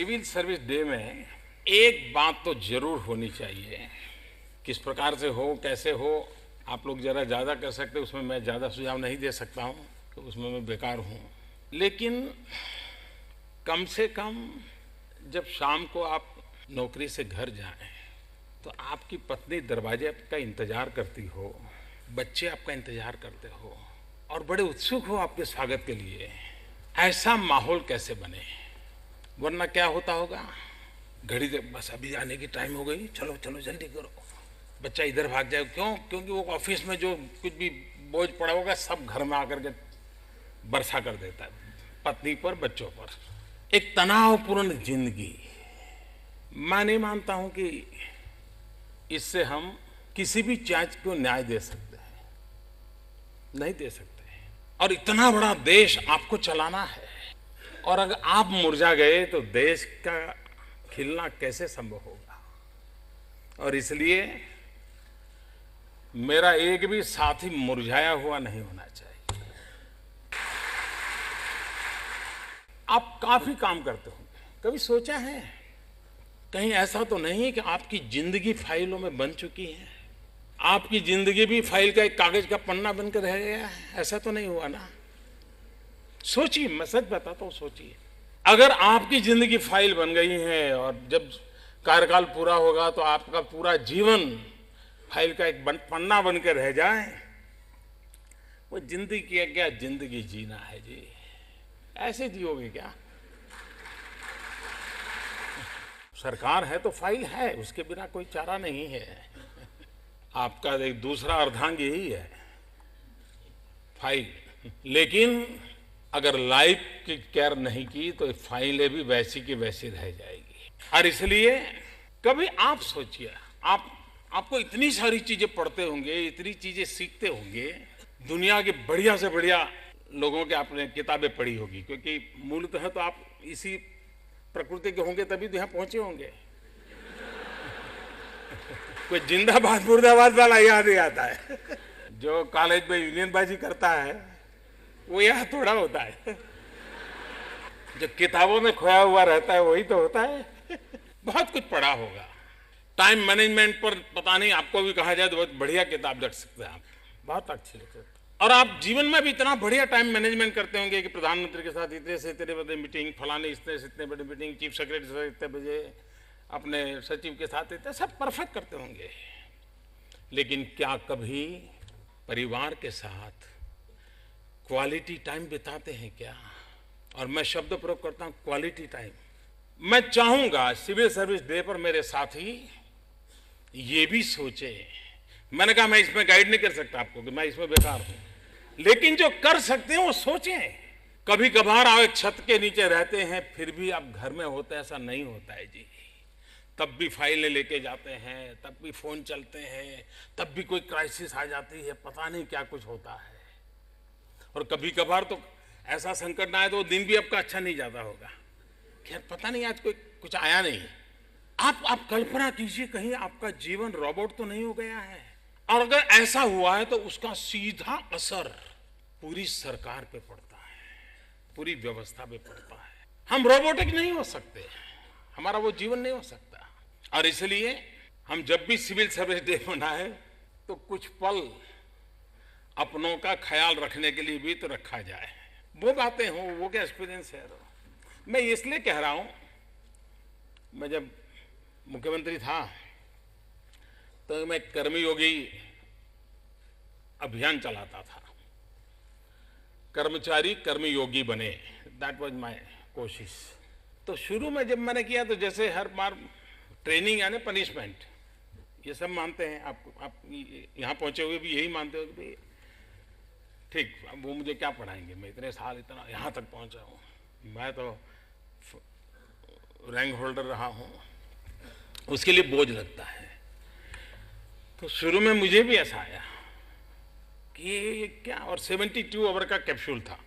Civil service day में एक बात तो जरूर होनी चाहिए। किस प्रकार से हो, कैसे हो, आप लोग जरा ज़्यादा कर सकते, उसमें मैं ज़्यादा सुझाव नहीं दे सकता हूँ, तो उसमें मैं बेकार हूँ। लेकिन कम से कम जब शाम को आप नौकरी से घर जाएं तो आपकी पत्नी दरवाजे का इंतजार करती हो, बच्चे आपका इंतजार करते हो और बड़े उत्सुक हो आपके स्वागत के लिए। ऐसा माहौल कैसे बने? वरना क्या होता होगा, घड़ी दे, बस अभी आने की टाइम हो गई, चलो चलो जल्दी करो, बच्चा इधर भाग जाए। क्यों? क्योंकि वो ऑफिस में जो कुछ भी बोझ पड़ा होगा सब घर में आकर के बरसा कर देता है, पत्नी पर, बच्चों पर। एक तनावपूर्ण जिंदगी। मैं नहीं मानता हूं कि इससे हम किसी भी जांच को न्याय दे सकते हैं, नहीं दे सकते। और इतना बड़ा देश आपको चलाना है और अगर आप मुरझा गए तो देश का खिलना कैसे संभव होगा? और इसलिए मेरा एक भी साथी मुरझाया हुआ नहीं होना चाहिए। आप काफी काम करते होंगे, कभी सोचा है कहीं ऐसा तो नहीं है कि आपकी जिंदगी फाइलों में बन चुकी है, आपकी जिंदगी भी फाइल का एक कागज का पन्ना बनकर रह गया है? ऐसा तो नहीं हुआ ना? सोचिए, मैं सच बताता हूं, सोचिए। अगर आपकी जिंदगी फाइल बन गई है और जब कार्यकाल पूरा होगा तो आपका पूरा जीवन फाइल का एक पन्ना बनकर रह जाए, वो जिंदगी क्या जिंदगी जीना है जी? ऐसे जियोगे क्या? सरकार है तो फाइल है, उसके बिना कोई चारा नहीं है। आपका एक दूसरा अर्धांग यही है, फाइल। लेकिन अगर लाइफ की केयर नहीं की तो फाइलें भी वैसी की वैसी रह जाएगी। और इसलिए कभी आप सोचिए, आपको इतनी सारी चीजें पढ़ते होंगे, इतनी चीजें सीखते होंगे, दुनिया के बढ़िया से बढ़िया लोगों के आपने किताबें पढ़ी होगी, क्योंकि मूलतः तो आप इसी प्रकृति के होंगे तभी तो यहाँ पहुंचे होंगे। कोई जिंदाबाद मुर्दाबाद वाला याद नहीं आता है। जो कॉलेज में यूनियनबाजी करता है वो यहाँ थोड़ा होता है, जो किताबों में खोया हुआ रहता है वही तो होता है। बहुत कुछ पढ़ा होगा। टाइम मैनेजमेंट पर पता नहीं, आपको भी कहा जाए तो बहुत बढ़िया किताब रख सकते हैं आप, बहुत अच्छी लगती है। और आप जीवन में भी इतना बढ़िया टाइम मैनेजमेंट करते होंगे कि प्रधानमंत्री के साथ इतने से इतने बजे मीटिंग, फलाने इतने से इतने बड़े मीटिंग, चीफ सेक्रेटरी से इतने बजे, अपने सचिव के साथ इतने, सब परफेक्ट करते होंगे। लेकिन क्या कभी परिवार के साथ क्वालिटी टाइम बिताते हैं क्या? और मैं शब्द प्रयोग करता हूं, क्वालिटी टाइम। मैं चाहूंगा सिविल सर्विस डे पर मेरे साथी ये भी सोचे। मैंने कहा मैं इसमें गाइड नहीं कर सकता आपको कि मैं इसमें बेकार हूं, लेकिन जो कर सकते हैं वो सोचें। कभी कभार आप एक छत के नीचे रहते हैं फिर भी आप घर में होते, ऐसा नहीं होता है जी। तब भी फाइलें लेके जाते हैं, तब भी फोन चलते हैं, तब भी कोई क्राइसिस आ जाती है, पता नहीं क्या कुछ होता है। और कभी कभार तो ऐसा संकट ना आए तो वो दिन भी आपका अच्छा नहीं जाता होगा, खैर पता नहीं आज कोई कुछ आया नहीं। आप कल्पना कीजिए कहीं आपका जीवन रोबोट तो नहीं हो गया है। और अगर ऐसा हुआ है तो उसका सीधा असर पूरी सरकार पे पड़ता है, पूरी व्यवस्था पे पड़ता है। हम रोबोटिक नहीं हो सकते, हमारा वो जीवन नहीं हो सकता। और इसलिए हम जब भी सिविल सर्विस डे मनाए तो कुछ पल अपनों का ख्याल रखने के लिए भी तो रखा जाए। वो बातें हो, वो क्या एक्सपीरियंस है। मैं इसलिए कह रहा हूं, मैं जब मुख्यमंत्री था तो मैं कर्मयोगी अभियान चलाता था, कर्मचारी कर्मयोगी बने, दैट वाज माय कोशिश। तो शुरू में जब मैंने किया तो जैसे हर बार ट्रेनिंग यानी पनिशमेंट, ये सब मानते हैं। आप यहाँ पहुंचे हुए भी यही मानते हो कि ठीक, अब वो मुझे क्या पढ़ाएंगे, मैं इतने साल इतना यहाँ तक पहुंचा हूँ, मैं तो रैंक होल्डर रहा हूँ, उसके लिए बोझ लगता है। तो शुरू में मुझे भी ऐसा आया कि ये क्या, और 72 आवर का कैप्सूल था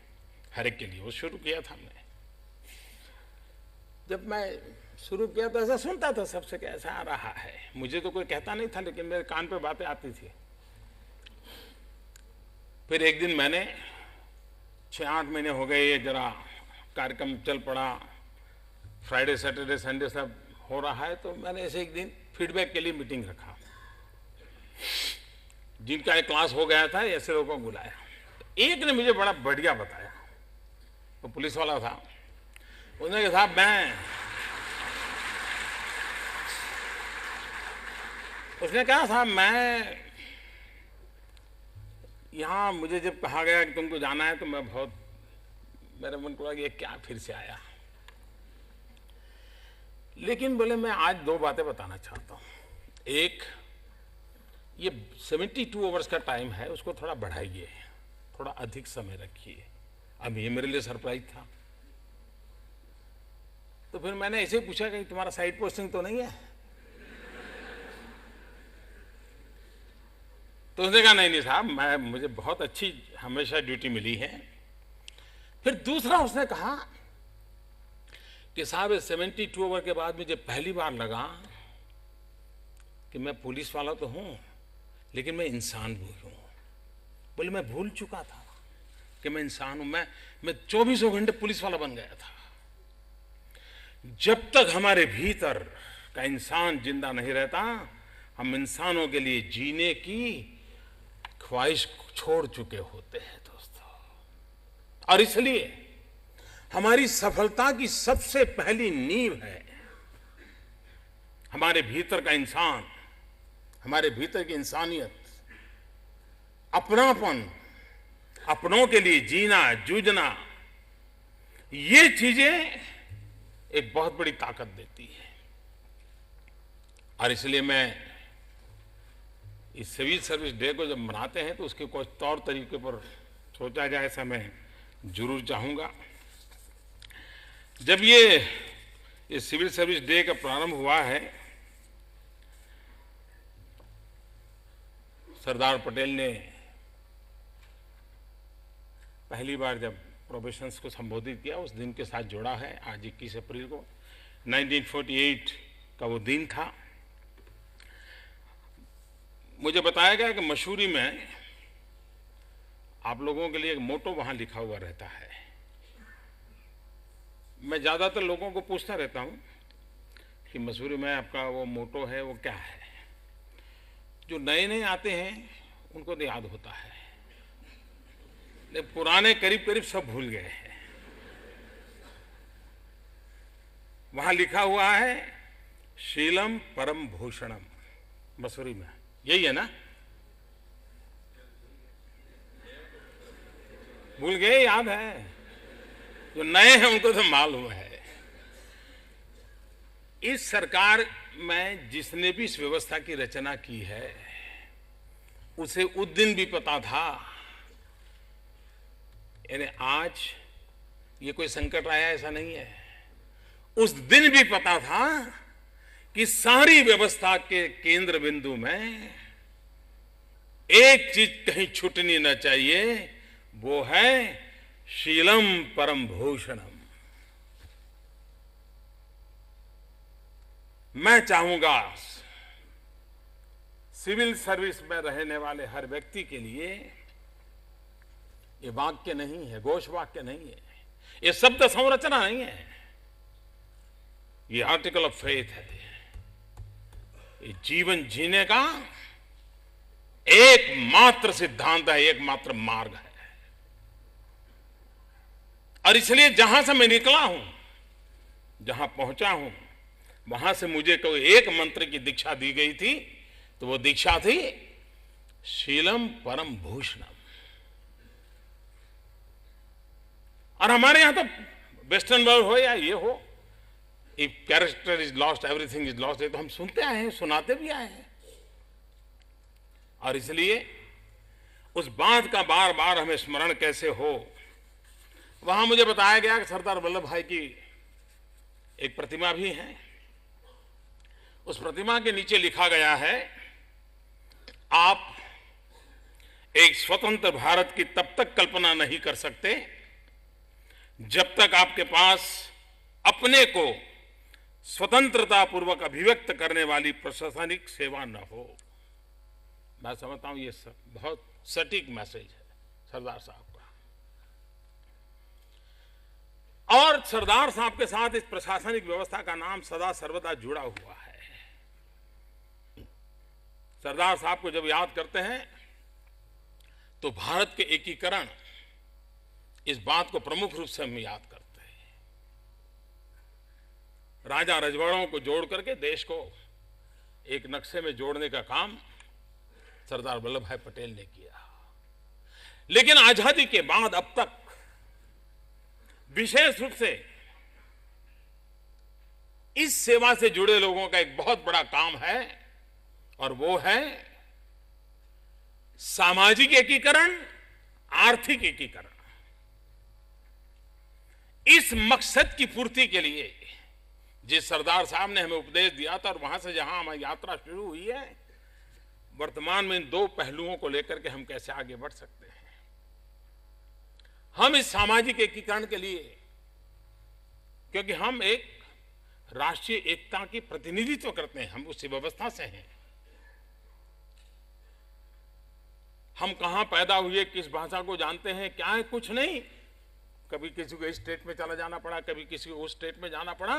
हर एक के लिए, वो शुरू किया था मैं। जब मैं शुरू किया तो ऐसा सुनता था सबसे कि ऐसा आ रहा है, मुझे तो कोई कहता नहीं था लेकिन मेरे कान पे बातें आती थी। फिर एक दिन मैंने 6-8 महीने हो गए, ये जरा कार्यक्रम चल पड़ा, फ्राइडे सैटरडे संडे सब हो रहा है, तो मैंने ऐसे एक दिन फीडबैक के लिए मीटिंग रखा। जिनका एक क्लास हो गया था ऐसे लोगों को बुलाया। एक ने मुझे बड़ा बढ़िया बताया, वो पुलिस वाला था। उसने कहा साहब उसने कहा साहब मैं यहाँ, मुझे जब कहा गया कि तुमको जाना है तो मैं बहुत, मेरे मन को लगा ये क्या फिर से आया। लेकिन बोले मैं आज दो बातें बताना चाहता हूँ। एक, ये 72 आवर्स का टाइम है, उसको थोड़ा बढ़ाइए, थोड़ा अधिक समय रखिए। अब ये मेरे लिए सरप्राइज था। तो फिर मैंने ऐसे पूछा कि तुम्हारा साइड पोस्टिंग तो नहीं है? तो उसने कहा नहीं साहब, मुझे बहुत अच्छी हमेशा ड्यूटी मिली है। फिर दूसरा उसने कहा कि साहब 72 आवर के बाद मुझे पहली बार लगा कि मैं पुलिस वाला तो हूं, लेकिन मैं इंसान भी हूं। बोले मैं भूल चुका था कि मैं इंसान हूं। मैं 24 घंटे पुलिस वाला बन गया था। जब तक हमारे भीतर का इंसान जिंदा नहीं रहता, हम इंसानों के लिए जीने की ख्वाहिश छोड़ चुके होते हैं दोस्तों। और इसलिए हमारी सफलता की सबसे पहली नींव है हमारे भीतर का इंसान, हमारे भीतर की इंसानियत, अपनापन, अपनों के लिए जीना, जूझना। ये चीजें एक बहुत बड़ी ताकत देती है। और इसलिए मैं इस सिविल सर्विस डे को जब मनाते हैं तो उसके कुछ तौर तरीके पर सोचा जाए, ऐसा मैं जरूर चाहूंगा। जब ये सिविल सर्विस डे का प्रारंभ हुआ है, सरदार पटेल ने पहली बार जब प्रोबेशंस को संबोधित किया, उस दिन के साथ जोड़ा है। आज 21 अप्रैल को 1948 का वो दिन था। मुझे बताया गया कि मसूरी में आप लोगों के लिए एक मोटो वहां लिखा हुआ रहता है। मैं ज्यादातर लोगों को पूछता रहता हूं कि मसूरी में आपका वो मोटो है वो क्या है। जो नए नए आते हैं उनको तो याद होता है, लेकिन पुराने करीब करीब सब भूल गए हैं। वहां लिखा हुआ है शीलम परम भूषणम, मसूरी में। यही है ना? भूल गए? याद है? जो नए हैं उनको तो मालूम है। इस सरकार में जिसने भी इस व्यवस्था की रचना की है, उसे उस दिन भी पता था, यानी आज ये कोई संकट आया ऐसा नहीं है, उस दिन भी पता था कि सारी व्यवस्था के केंद्र बिंदु में एक चीज कहीं छूटनी न चाहिए, वो है शीलम परम भूषणम। मैं चाहूंगा सिविल सर्विस में रहने वाले हर व्यक्ति के लिए ये वाक्य नहीं है, घोष वाक्य नहीं है, ये शब्द संरचना नहीं है, ये आर्टिकल ऑफ फेथ है। ये जीवन जीने का एकमात्र सिद्धांत है, एकमात्र मार्ग है। और इसलिए जहां से मैं निकला हूं, जहां पहुंचा हूं, वहां से मुझे कोई एक मंत्र की दीक्षा दी गई थी, तो वो दीक्षा थी शीलम परम भूषणम। और हमारे यहां तो वेस्टर्न वर्ल्ड हो या ये हो, if character is lost everything is lost, तो हम सुनते आए हैं, सुनाते भी आए हैं। और इसलिए उस बात का बार बार हमें स्मरण कैसे हो। वहां मुझे बताया गया कि सरदार वल्लभ भाई की एक प्रतिमा भी है। उस प्रतिमा के नीचे लिखा गया है, आप एक स्वतंत्र भारत की तब तक कल्पना नहीं कर सकते जब तक आपके पास अपने को स्वतंत्रता पूर्वक अभिव्यक्त करने वाली प्रशासनिक सेवा न हो। मैं समझता हूं ये बहुत सटीक मैसेज है सरदार साहब का। और सरदार साहब के साथ इस प्रशासनिक व्यवस्था का नाम सदा सर्वदा जुड़ा हुआ है। सरदार साहब को जब याद करते हैं तो भारत के एकीकरण, इस बात को प्रमुख रूप से हम याद करते हैं। राजा रजवाड़ों को जोड़ करके देश को एक नक्शे में जोड़ने का काम सरदार वल्लभ भाई पटेल ने किया। लेकिन आजादी के बाद अब तक विशेष रूप से इस सेवा से जुड़े लोगों का एक बहुत बड़ा काम है, और वो है सामाजिक एकीकरण, आर्थिक एकीकरण। इस मकसद की पूर्ति के लिए जिस सरदार साहब ने हमें उपदेश दिया था, और वहां से जहां हमारी यात्रा शुरू हुई है, वर्तमान में इन दो पहलुओं को लेकर के हम कैसे आगे बढ़ सकते हैं। हम इस सामाजिक एकीकरण के लिए, क्योंकि हम एक राष्ट्रीय एकता की प्रतिनिधित्व करते हैं, हम उसी व्यवस्था से हैं। हम कहां पैदा हुए, किस भाषा को जानते हैं, क्या है, कुछ नहीं। कभी किसी को इस स्टेट में चला जाना पड़ा, कभी किसी को उस स्टेट में जाना पड़ा,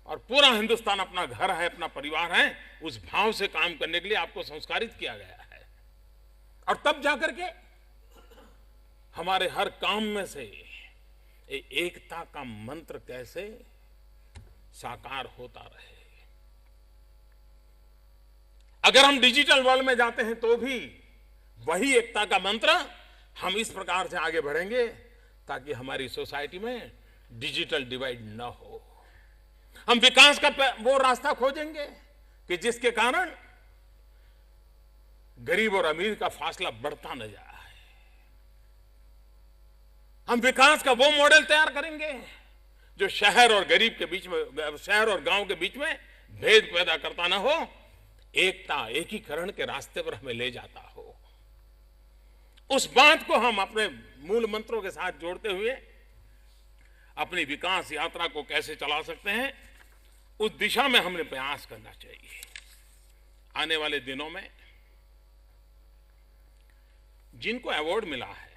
और पूरा हिंदुस्तान अपना घर है, अपना परिवार है। उस भाव से काम करने के लिए आपको संस्कारित किया गया है, और तब जाकर के हमारे हर काम में से एकता का मंत्र कैसे साकार होता रहे। अगर हम डिजिटल वर्ल्ड में जाते हैं तो भी वही एकता का मंत्र हम इस प्रकार से आगे बढ़ेंगे ताकि हमारी सोसाइटी में डिजिटल डिवाइड न हो। हम विकास का वो रास्ता खोजेंगे कि जिसके कारण गरीब और अमीर का फासला बढ़ता न जाए। हम विकास का वो मॉडल तैयार करेंगे जो शहर और गरीब के बीच में, शहर और गांव के बीच में भेद पैदा करता ना हो, एकता, एकीकरण के रास्ते पर हमें ले जाता हो। उस बात को हम अपने मूल मंत्रों के साथ जोड़ते हुए अपनी विकास यात्रा को कैसे चला सकते हैं, उस दिशा में हमने प्रयास करना चाहिए। आने वाले दिनों में जिनको अवार्ड मिला है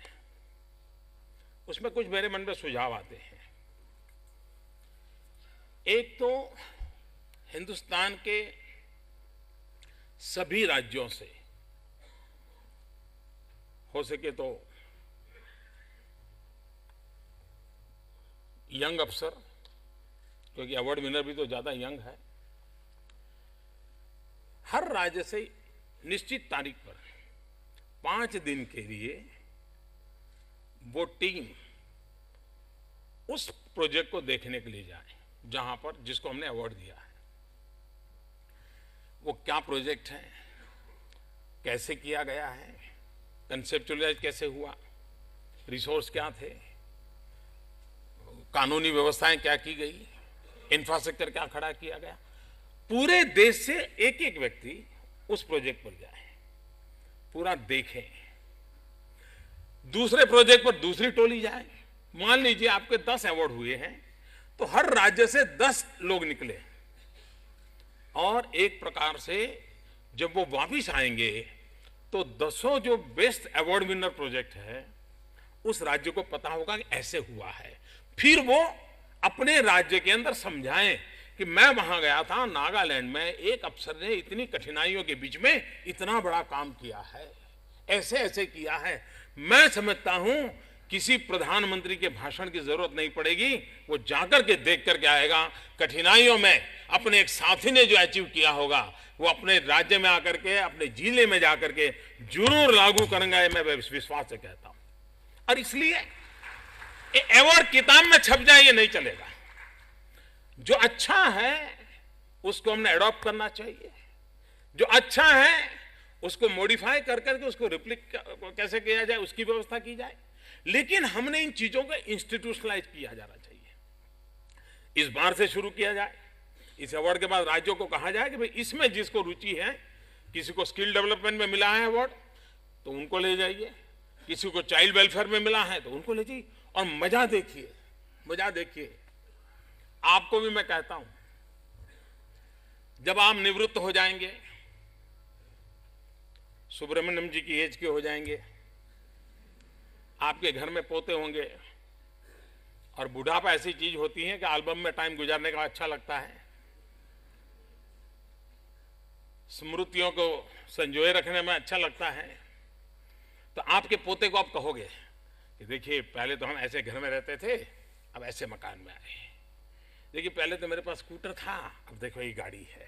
उसमें कुछ मेरे मन में सुझाव आते हैं। एक तो हिंदुस्तान के सभी राज्यों से हो सके तो यंग अफसर, क्योंकि अवार्ड विनर भी तो ज्यादा यंग है, हर राज्य से निश्चित तारीख पर 5 दिन के लिए वो टीम उस प्रोजेक्ट को देखने के लिए जाए जहां पर जिसको हमने अवार्ड दिया है। वो क्या प्रोजेक्ट है, कैसे किया गया है, कंसेप्चुअलाइज कैसे हुआ, रिसोर्स क्या थे, कानूनी व्यवस्थाएं क्या की गई, इंफ्रास्ट्रक्चर क्या खड़ा किया गया। पूरे देश से एक एक व्यक्ति उस प्रोजेक्ट पर जाए, पूरा देखें। दूसरे प्रोजेक्ट पर दूसरी टोली जाए। मान लीजिए आपके 10 अवार्ड हुए हैं तो हर राज्य से 10 लोग निकले, और एक प्रकार से जब वो वापिस आएंगे तो 10 जो बेस्ट अवार्ड विनर प्रोजेक्ट है उस राज्य को पता होगा कि ऐसे हुआ है। फिर वो अपने राज्य के अंदर समझाएं कि मैं वहां गया था नागालैंड में, एक अफसर ने इतनी कठिनाइयों के बीच में इतना बड़ा काम किया है, ऐसे ऐसे किया है। मैं समझता हूं किसी प्रधानमंत्री के भाषण की जरूरत नहीं पड़ेगी, वो जाकर के देख करके आएगा। कठिनाइयों में अपने एक साथी ने जो अचीव किया होगा वो अपने राज्य में आकर के, अपने जिले में जाकर के जरूर लागू करेंगे, मैं विश्वास से कहता हूं। और इसलिए अवार्ड किताब में छप जाए ये नहीं चलेगा। जो अच्छा है उसको हमने अडॉप्ट करना चाहिए, जो अच्छा है उसको मॉडिफाई कर करके उसको रिप्लिक कैसे किया जाए उसकी व्यवस्था की जाए। लेकिन हमने इन चीजों को इंस्टीट्यूशनलाइज किया जाना चाहिए। इस बार से शुरू किया जाए। इस अवार्ड के बाद राज्यों को कहा जाए कि भाई इसमें जिसको रुचि है, किसी को स्किल डेवलपमेंट में मिला है अवार्ड तो उनको ले जाइए, किसी को चाइल्ड वेलफेयर में मिला है तो उनको ले जाइए, और मजा देखिए, मजा देखिए। आपको भी मैं कहता हूं, जब आप निवृत्त हो जाएंगे, सुब्रमण्यम जी की एज के हो जाएंगे, आपके घर में पोते होंगे, और बुढ़ापा ऐसी चीज होती है कि एल्बम में टाइम गुजारने का अच्छा लगता है, स्मृतियों को संजोए रखने में अच्छा लगता है। तो आपके पोते को आप कहोगे कि देखिए पहले तो हम ऐसे घर में रहते थे, अब ऐसे मकान में आए, देखिए पहले तो मेरे पास स्कूटर था, अब देखो ये गाड़ी है।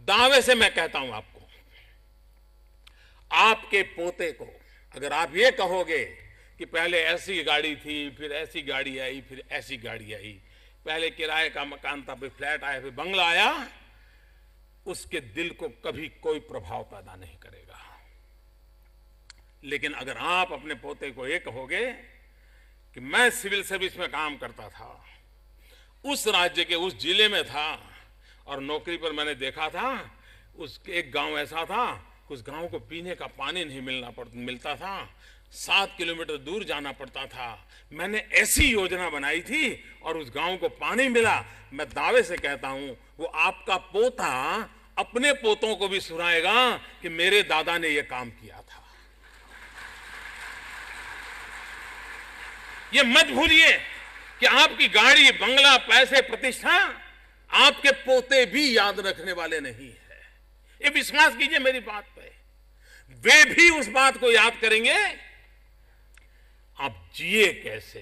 दावे से मैं कहता हूं आपको, आपके पोते को अगर आप ये कहोगे कि पहले ऐसी गाड़ी थी, फिर ऐसी गाड़ी आई, फिर ऐसी गाड़ी आई, पहले किराए का मकान था, फिर फ्लैट आया, फिर बंगला आया, उसके दिल को कभी कोई प्रभाव पैदा नहीं करेगा। लेकिन अगर आप अपने पोते को ये कहोगे कि मैं सिविल सर्विस में काम करता था, उस राज्य के उस जिले में था, और नौकरी पर मैंने देखा था उस एक गांव ऐसा था, उस गांव को पीने का पानी नहीं मिलता था, 7 किलोमीटर दूर जाना पड़ता था, मैंने ऐसी योजना बनाई थी और उस गांव को पानी मिला। मैं दावे से कहता हूं वो आपका पोता अपने पोतों को भी सुनाएगा कि मेरे दादा ने यह काम किया था। ये मत भूलिए कि आपकी गाड़ी, बंगला, पैसे, प्रतिष्ठा आपके पोते भी याद रखने वाले नहीं है। ये विश्वास कीजिए मेरी बात पे, वे भी उस बात को याद करेंगे आप जिए कैसे,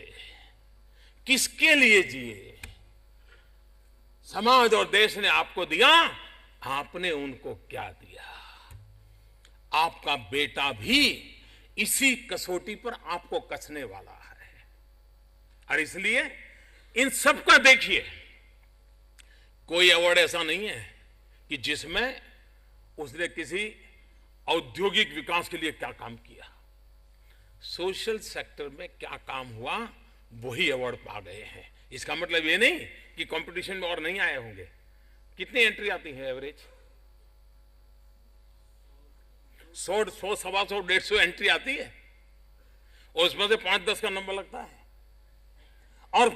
किसके लिए जिए, समाज और देश ने आपको दिया, आपने उनको क्या दिया। आपका बेटा भी इसी कसौटी पर आपको कसने वाला है। और इसलिए इन सब का देखिए, कोई अवार्ड ऐसा नहीं है कि जिसमें उसने किसी औद्योगिक विकास के लिए क्या काम किया, सोशल सेक्टर में क्या काम हुआ, वही अवार्ड पा गए हैं। इसका मतलब ये नहीं कि कंपटीशन में और नहीं आए होंगे। कितनी एंट्री आती है एवरेज? 100, 125, 150 एंट्री आती है, और उसमें से 5-10 का नंबर लगता है। और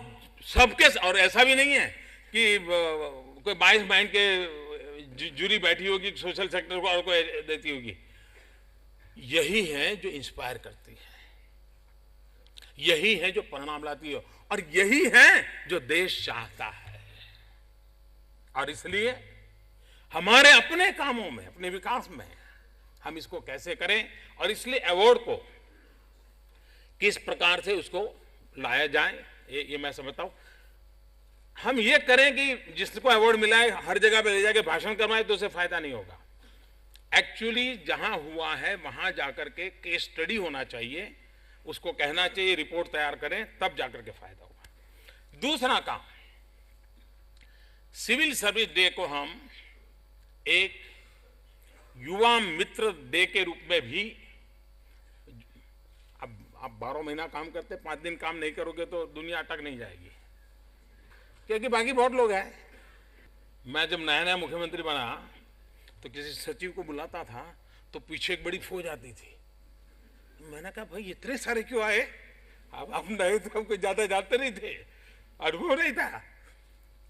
सबके, और ऐसा भी नहीं है कि कोई 22 माइंड के जूरी बैठी होगी सोशल सेक्टर को और कोई देती होगी। यही है जो इंस्पायर करती है, यही है जो परिणाम लाती है, और यही है जो देश चाहता है। और इसलिए हमारे अपने कामों में, अपने विकास में हम इसको कैसे करें, और इसलिए अवार्ड को किस प्रकार से उसको लाया जाए, ये मैं समझता हूं। हम ये करें कि जिसको अवार्ड मिला है हर जगह पे ले जाके भाषण करवाए तो उसे फायदा नहीं होगा। एक्चुअली जहां हुआ है वहां जाकर के केस स्टडी होना चाहिए, उसको कहना चाहिए, रिपोर्ट तैयार करें, तब जाकर के फायदा होगा। दूसरा काम, सिविल सर्विस डे को हम एक युवा मित्र डे के रूप में भी, अब आप 12 महीना काम करते, 5 दिन काम नहीं करोगे तो दुनिया अटक नहीं जाएगी, क्योंकि बाकी बहुत लोग हैं। मैं जब नया नया मुख्यमंत्री बना तो किसी सचिव को बुलाता था तो पीछे एक बड़ी फौज आती थी। मैंने कहा भाई इतने सारे क्यों आए? अब हम नए थे, हमको ज्यादा जानते नहीं थे, अनुभव नहीं था।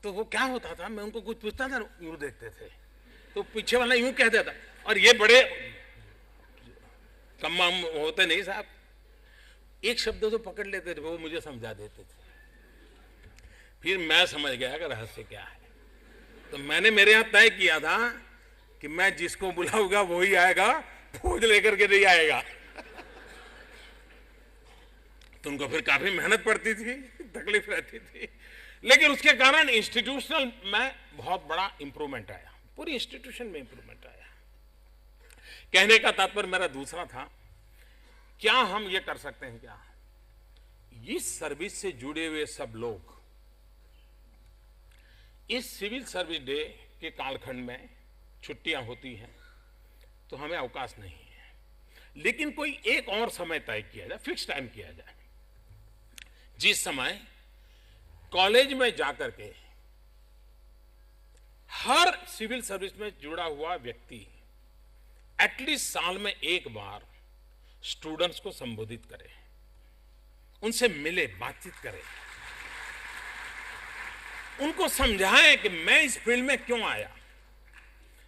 तो वो क्या होता था, मैं उनको कुछ पूछता था, यूं देखते थे, तो पीछे वाला यूं कहता था, और ये बड़े कम होते नहीं साहब, एक शब्द तो पकड़ लेते थे, वो मुझे समझा देते थे। फिर मैं समझ गया कि रहस्य क्या है। तो मैंने मेरे यहां तय किया था कि मैं जिसको बुलाऊंगा वही आएगा, फौज लेकर के नहीं आएगा। तो उनको फिर काफी मेहनत पड़ती थी, तकलीफ रहती थी, लेकिन उसके कारण इंस्टीट्यूशनल में बहुत बड़ा इंप्रूवमेंट आया, पूरी इंस्टीट्यूशन में इंप्रूवमेंट आया। कहने का तात्पर्य मेरा दूसरा था, क्या हम ये कर सकते हैं, क्या इस सर्विस से जुड़े हुए सब लोग इस सिविल सर्विस डे के कालखंड में, छुट्टियां होती हैं तो हमें अवकाश नहीं है, लेकिन कोई एक और समय तय किया जाए, फिक्स टाइम किया जाए, जिस समय कॉलेज में जाकर के हर सिविल सर्विस में जुड़ा हुआ व्यक्ति एटलीस्ट साल में एक बार स्टूडेंट्स को संबोधित करे, उनसे मिले, बातचीत करे, उनको समझाए कि मैं इस फील्ड में क्यों आया,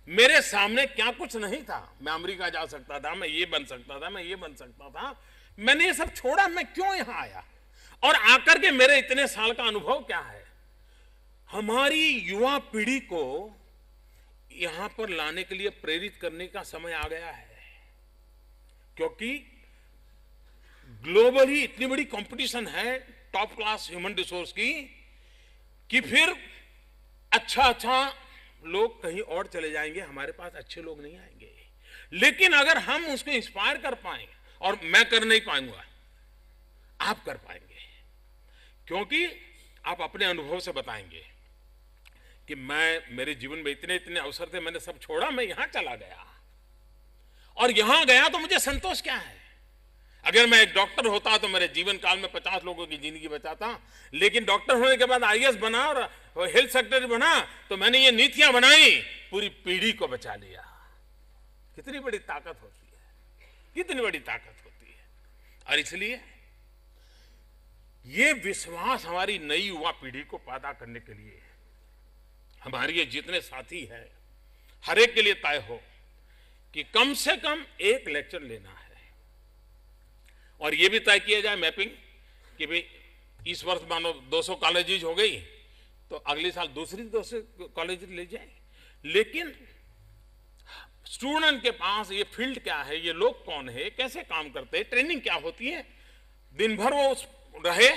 मेरे सामने क्या कुछ नहीं था, मैं अमेरिका जा सकता था, मैं ये बन सकता था, मैं ये बन सकता था, मैंने ये सब छोड़ा, मैं क्यों यहां आया। और आकर के मेरे इतने साल का अनुभव क्या है, हमारी युवा पीढ़ी को यहां पर लाने के लिए प्रेरित करने का समय आ गया है, क्योंकि ग्लोबली इतनी बड़ी कंपटीशन है टॉप क्लास ह्यूमन रिसोर्स की, कि फिर अच्छा लोग कहीं और चले जाएंगे, हमारे पास अच्छे लोग नहीं आएंगे। लेकिन अगर हम उसको इंस्पायर कर पाए, और मैं कर नहीं पाऊंगा, आप कर पाएंगे, क्योंकि आप अपने अनुभव से बताएंगे कि मेरे जीवन में इतने इतने अवसर थे, मैंने सब छोड़ा, मैं यहां चला गया, और यहां गया तो मुझे संतोष क्या है। अगर मैं एक डॉक्टर होता तो मेरे जीवन काल में 50 लोगों की जिंदगी बचाता, लेकिन डॉक्टर होने के बाद आईएएस बना और हेल्थ सेक्रेटरी बना, तो मैंने ये नीतियां बनाई, पूरी पीढ़ी को बचा लिया। कितनी बड़ी ताकत होती है, कितनी बड़ी ताकत होती है। और इसलिए ये विश्वास हमारी नई युवा पीढ़ी को पैदा करने के लिए हमारे ये जितने साथी हैं, हर एक के लिए तय हो कि कम से कम एक लेक्चर लेना है, और ये भी तय किया जाए मैपिंग कि भाई इस वर्ष मानो 200 कॉलेजेज हो गई, तो अगले साल दूसरी 200 कॉलेज ले जाए। लेकिन स्टूडेंट के पास ये फील्ड क्या है, ये लोग कौन है, कैसे काम करते हैं, ट्रेनिंग क्या होती है, दिन भर वो रहे,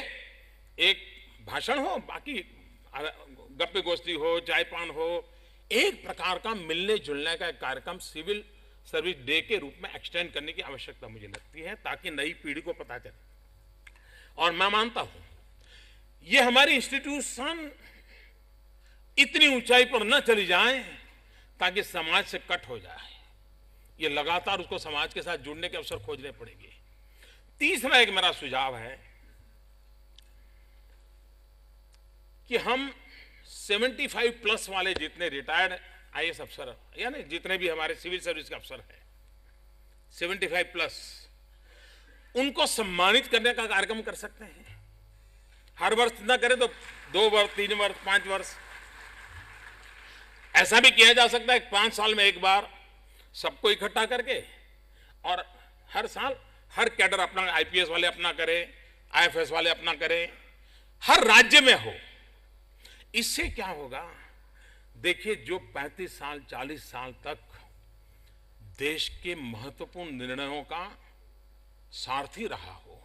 एक भाषण हो, बाकी गप्पे गोष्ठी हो, चाय पान हो, एक प्रकार का मिलने जुलने का एक कार्यक्रम सिविल सर्विस डे के रूप में एक्सटेंड करने की आवश्यकता मुझे लगती है, ताकि नई पीढ़ी को पता चले। और मैं मानता हूं ये हमारी इंस्टीट्यूशन इतनी ऊंचाई पर न चली जाए ताकि समाज से कट हो जाए, ये लगातार उसको समाज के साथ जुड़ने के अवसर खोजने पड़ेंगे। तीसरा एक मेरा सुझाव है कि हम 75 प्लस वाले जितने रिटायर्ड आईएएस अफसर, यानी जितने भी हमारे सिविल सर्विस के अफसर हैं 75 प्लस, उनको सम्मानित करने का कार्यक्रम कर सकते हैं। हर वर्ष ना करें तो 2 वर्ष, 3 वर्ष, 5 वर्ष, ऐसा भी किया जा सकता है 5 साल में एक बार सबको इकट्ठा करके, और हर साल हर कैडर अपना, आईपीएस वाले अपना करें, आईएफएस वाले अपना करें, हर राज्य में हो। इससे क्या होगा, देखिए जो 35 साल 40 साल तक देश के महत्वपूर्ण निर्णयों का सारथी रहा हो,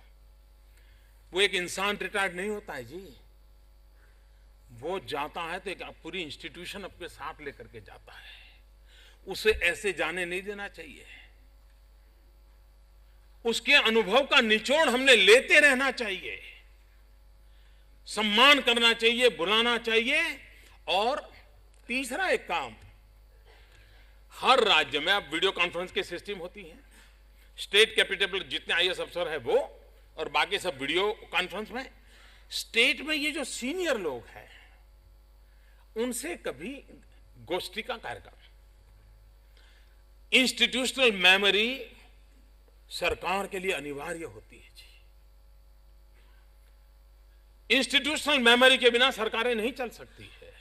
वो एक इंसान रिटायर्ड नहीं होता है जी, वो जाता है तो एक पूरी इंस्टीट्यूशन अपने साथ लेकर के जाता है। उसे ऐसे जाने नहीं देना चाहिए, उसके अनुभव का निचोड़ हमने लेते रहना चाहिए, सम्मान करना चाहिए, बुलाना चाहिए। और तीसरा एक काम, हर राज्य में अब वीडियो कॉन्फ्रेंस की सिस्टम होती है, स्टेट कैपिटल जितने आईएएस अफसर है वो, और बाकी सब वीडियो कॉन्फ्रेंस में। स्टेट में ये जो सीनियर लोग हैं उनसे कभी गोष्ठी का कार्यक्रम, इंस्टीट्यूशनल मेमोरी सरकार के लिए अनिवार्य होती है जी। इंस्टीट्यूशनल मेमोरी के बिना सरकारें नहीं चल सकती है,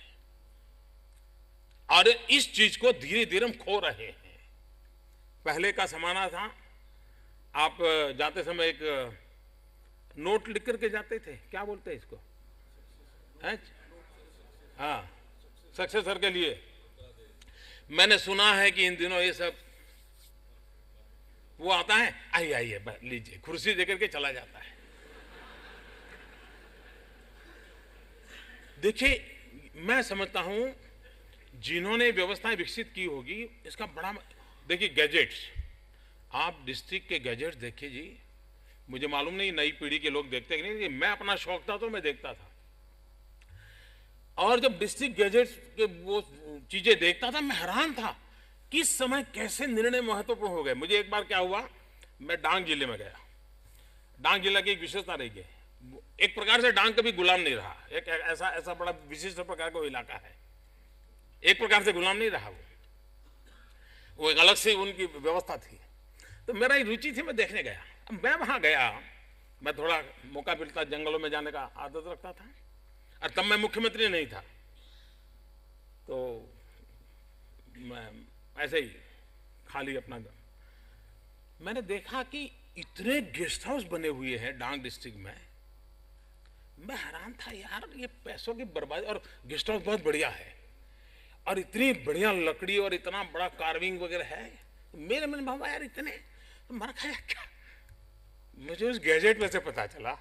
और इस चीज को धीरे धीरे हम खो रहे हैं। पहले का जमाना था, आप जाते समय एक नोट लिख करके जाते थे, क्या बोलते हैं इसको, हाँ, सक्सेसर के लिए। मैंने सुना है कि इन दिनों ये सब वो आता है, आइए आइए लीजिए, कुर्सी देकर के चला जाता है। देखिए मैं समझता हूं जिन्होंने व्यवस्थाएं विकसित की होगी, इसका बड़ा, देखिए गैजेट्स, आप डिस्ट्रिक्ट के गैजेट्स देखिए जी, मुझे मालूम नहीं नई पीढ़ी के लोग देखते कि नहीं, मैं अपना शौक था तो मैं देखता था, और जब डिस्ट्रिक्ट गैजेट्स के वो चीजें देखता था मैं हैरान था किस समय कैसे निर्णय महत्वपूर्ण हो गए। मुझे एक बार क्या हुआ, मैं डांग जिले में गया, डांग जिला की एक विशेषता रही है, एक प्रकार से डांग कभी गुलाम नहीं रहा, एक ऐसा बड़ा विशिष्ट प्रकार का इलाका है, एक प्रकार से गुलाम नहीं रहा, वो एक अलग से उनकी व्यवस्था थी। तो मेरा रुचि थी, मैं देखने गया। मैं वहां गया, मैं थोड़ा मौका मिलता जंगलों में जाने का आदत रखता था, और तब मैं मुख्यमंत्री नहीं था, तो मैं ऐसे ही खाली अपना, मैंने देखा कि इतने गेस्ट हाउस बने हुए हैं डांग डिस्ट्रिक्ट में, मैं हैरान था यार, ये पैसों की बर्बादी। और गेस्ट हाउस बहुत बढ़िया है और इतनी बढ़िया लकड़ी और इतना बड़ा कार्विंग वगैरह है। मेरे मन में भावा यार इतने, तो मैंने कहा क्या। मुझे उस गैजेट में से पता चला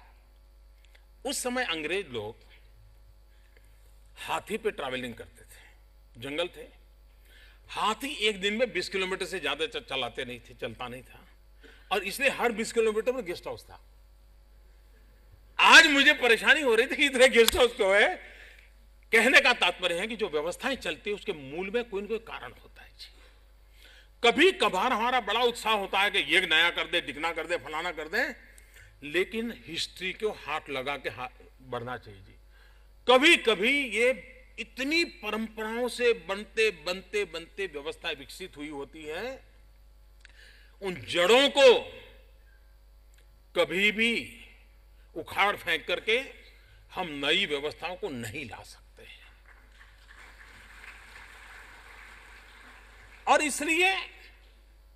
उस समय अंग्रेज लोग हाथी पे ट्रैवलिंग करते थे, जंगल थे। हाथी एक दिन में 20 किलोमीटर से ज्यादा चलाते नहीं थे, चलता नहीं था, और इसलिए हर 20 किलोमीटर में गेस्ट हाउस था। आज मुझे परेशानी हो रही थी कि इतने गेस्ट हाउस क्यों है। कहने का तात्पर्य है कि जो व्यवस्थाएं चलती है उसके मूल में कोई न कोई कारण होता है जी। कभी कभार हमारा बड़ा उत्साह होता है कि ये नया कर दे, दिखना कर दे, फलाना कर दे, लेकिन हिस्ट्री को हाथ लगा के बढ़ना चाहिए जी। कभी कभी ये इतनी परंपराओं से बनते बनते बनते व्यवस्था विकसित हुई होती है, उन जड़ों को कभी भी उखाड़ फेंक करके हम नई व्यवस्थाओं को नहीं ला सकते हैं। और इसलिए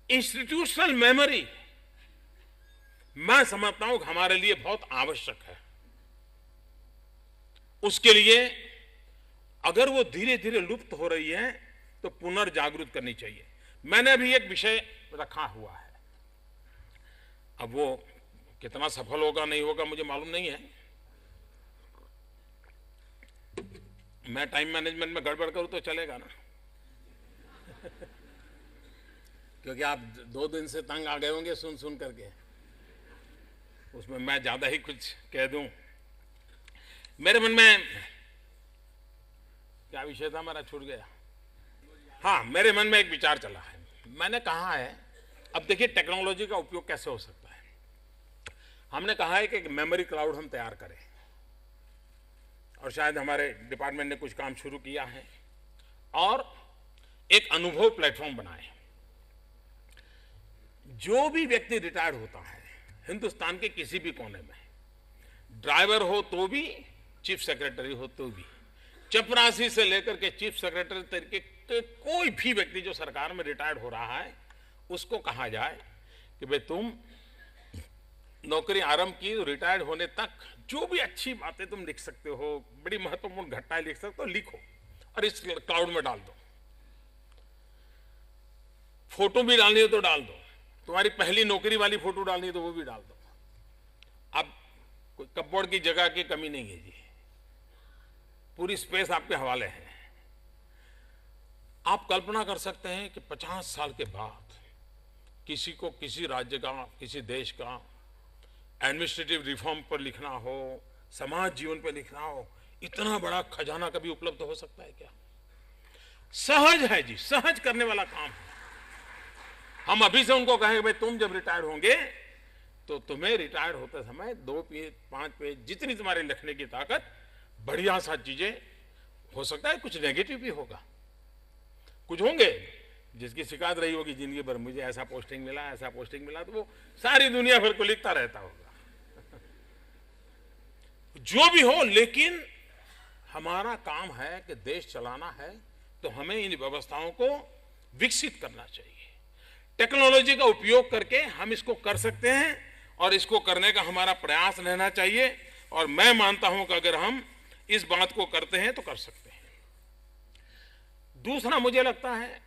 इंस्टीट्यूशनल मेमोरी मैं समझता हूं कि हमारे लिए बहुत आवश्यक है। उसके लिए अगर वो धीरे धीरे लुप्त हो रही है तो पुनर्जागृत करनी चाहिए। मैंने अभी एक विषय रखा हुआ है, अब वो कितना सफल होगा नहीं होगा मुझे मालूम नहीं है। मैं टाइम मैनेजमेंट में गड़बड़ करूं तो चलेगा ना क्योंकि आप 2 दिन से तंग आ गए होंगे सुन सुन करके, उसमें मैं ज्यादा ही कुछ कह दूं। मेरे मन में क्या विषय था, मेरा छूट गया। हाँ, मेरे मन में एक विचार चला है। मैंने कहा है, अब देखिए टेक्नोलॉजी का उपयोग कैसे हो सकता है। हमने कहा है कि एक मेमोरी क्लाउड हम तैयार करें, और शायद हमारे डिपार्टमेंट ने कुछ काम शुरू किया है, और एक अनुभव प्लेटफॉर्म बनाए। जो भी व्यक्ति रिटायर्ड होता है हिंदुस्तान के किसी भी कोने में, ड्राइवर हो तो भी, चीफ सेक्रेटरी हो तो भी, चपरासी से लेकर के चीफ सेक्रेटरी तरीके के कोई भी व्यक्ति जो सरकार में रिटायर्ड हो रहा है, उसको कहा जाए कि भाई तुम नौकरी आरंभ की, रिटायर्ड होने तक जो भी अच्छी बातें तुम लिख सकते हो, बड़ी महत्वपूर्ण घटनाएं लिख सकते हो, लिखो और इस क्लाउड में डाल दो। फोटो भी डालनी हो तो डाल दो, तुम्हारी पहली नौकरी वाली फोटो डालनी है तो वो भी डाल दो। अब कोई कपबोर्ड की जगह की कमी नहीं है जी, पूरी स्पेस आपके हवाले है। आप कल्पना कर सकते हैं कि 50 साल के बाद किसी को किसी राज्य का, किसी देश का एडमिनिस्ट्रेटिव रिफॉर्म पर लिखना हो, समाज जीवन पर लिखना हो, इतना बड़ा खजाना कभी उपलब्ध हो सकता है क्या? सहज है जी, सहज करने वाला काम है। हम अभी से उनको कहें भाई तुम जब रिटायर होंगे तो तुम्हें रिटायर होते समय 2 पेज 5 पेज जितनी तुम्हारी लिखने की ताकत, बढ़िया सा चीजें, हो सकता है कुछ नेगेटिव भी होगा, कुछ होंगे जिसकी शिकायत रही होगी जिंदगी भर, मुझे ऐसा पोस्टिंग मिला, ऐसा पोस्टिंग मिला, तो वो सारी दुनिया भर को लिखता रहता होगा जो भी हो। लेकिन हमारा काम है कि देश चलाना है, तो हमें इन व्यवस्थाओं को विकसित करना चाहिए। टेक्नोलॉजी का उपयोग करके हम इसको कर सकते हैं, और इसको करने का हमारा प्रयास रहना चाहिए। और मैं मानता हूं कि अगर हम इस बात को करते हैं तो कर सकते हैं। दूसरा, मुझे लगता है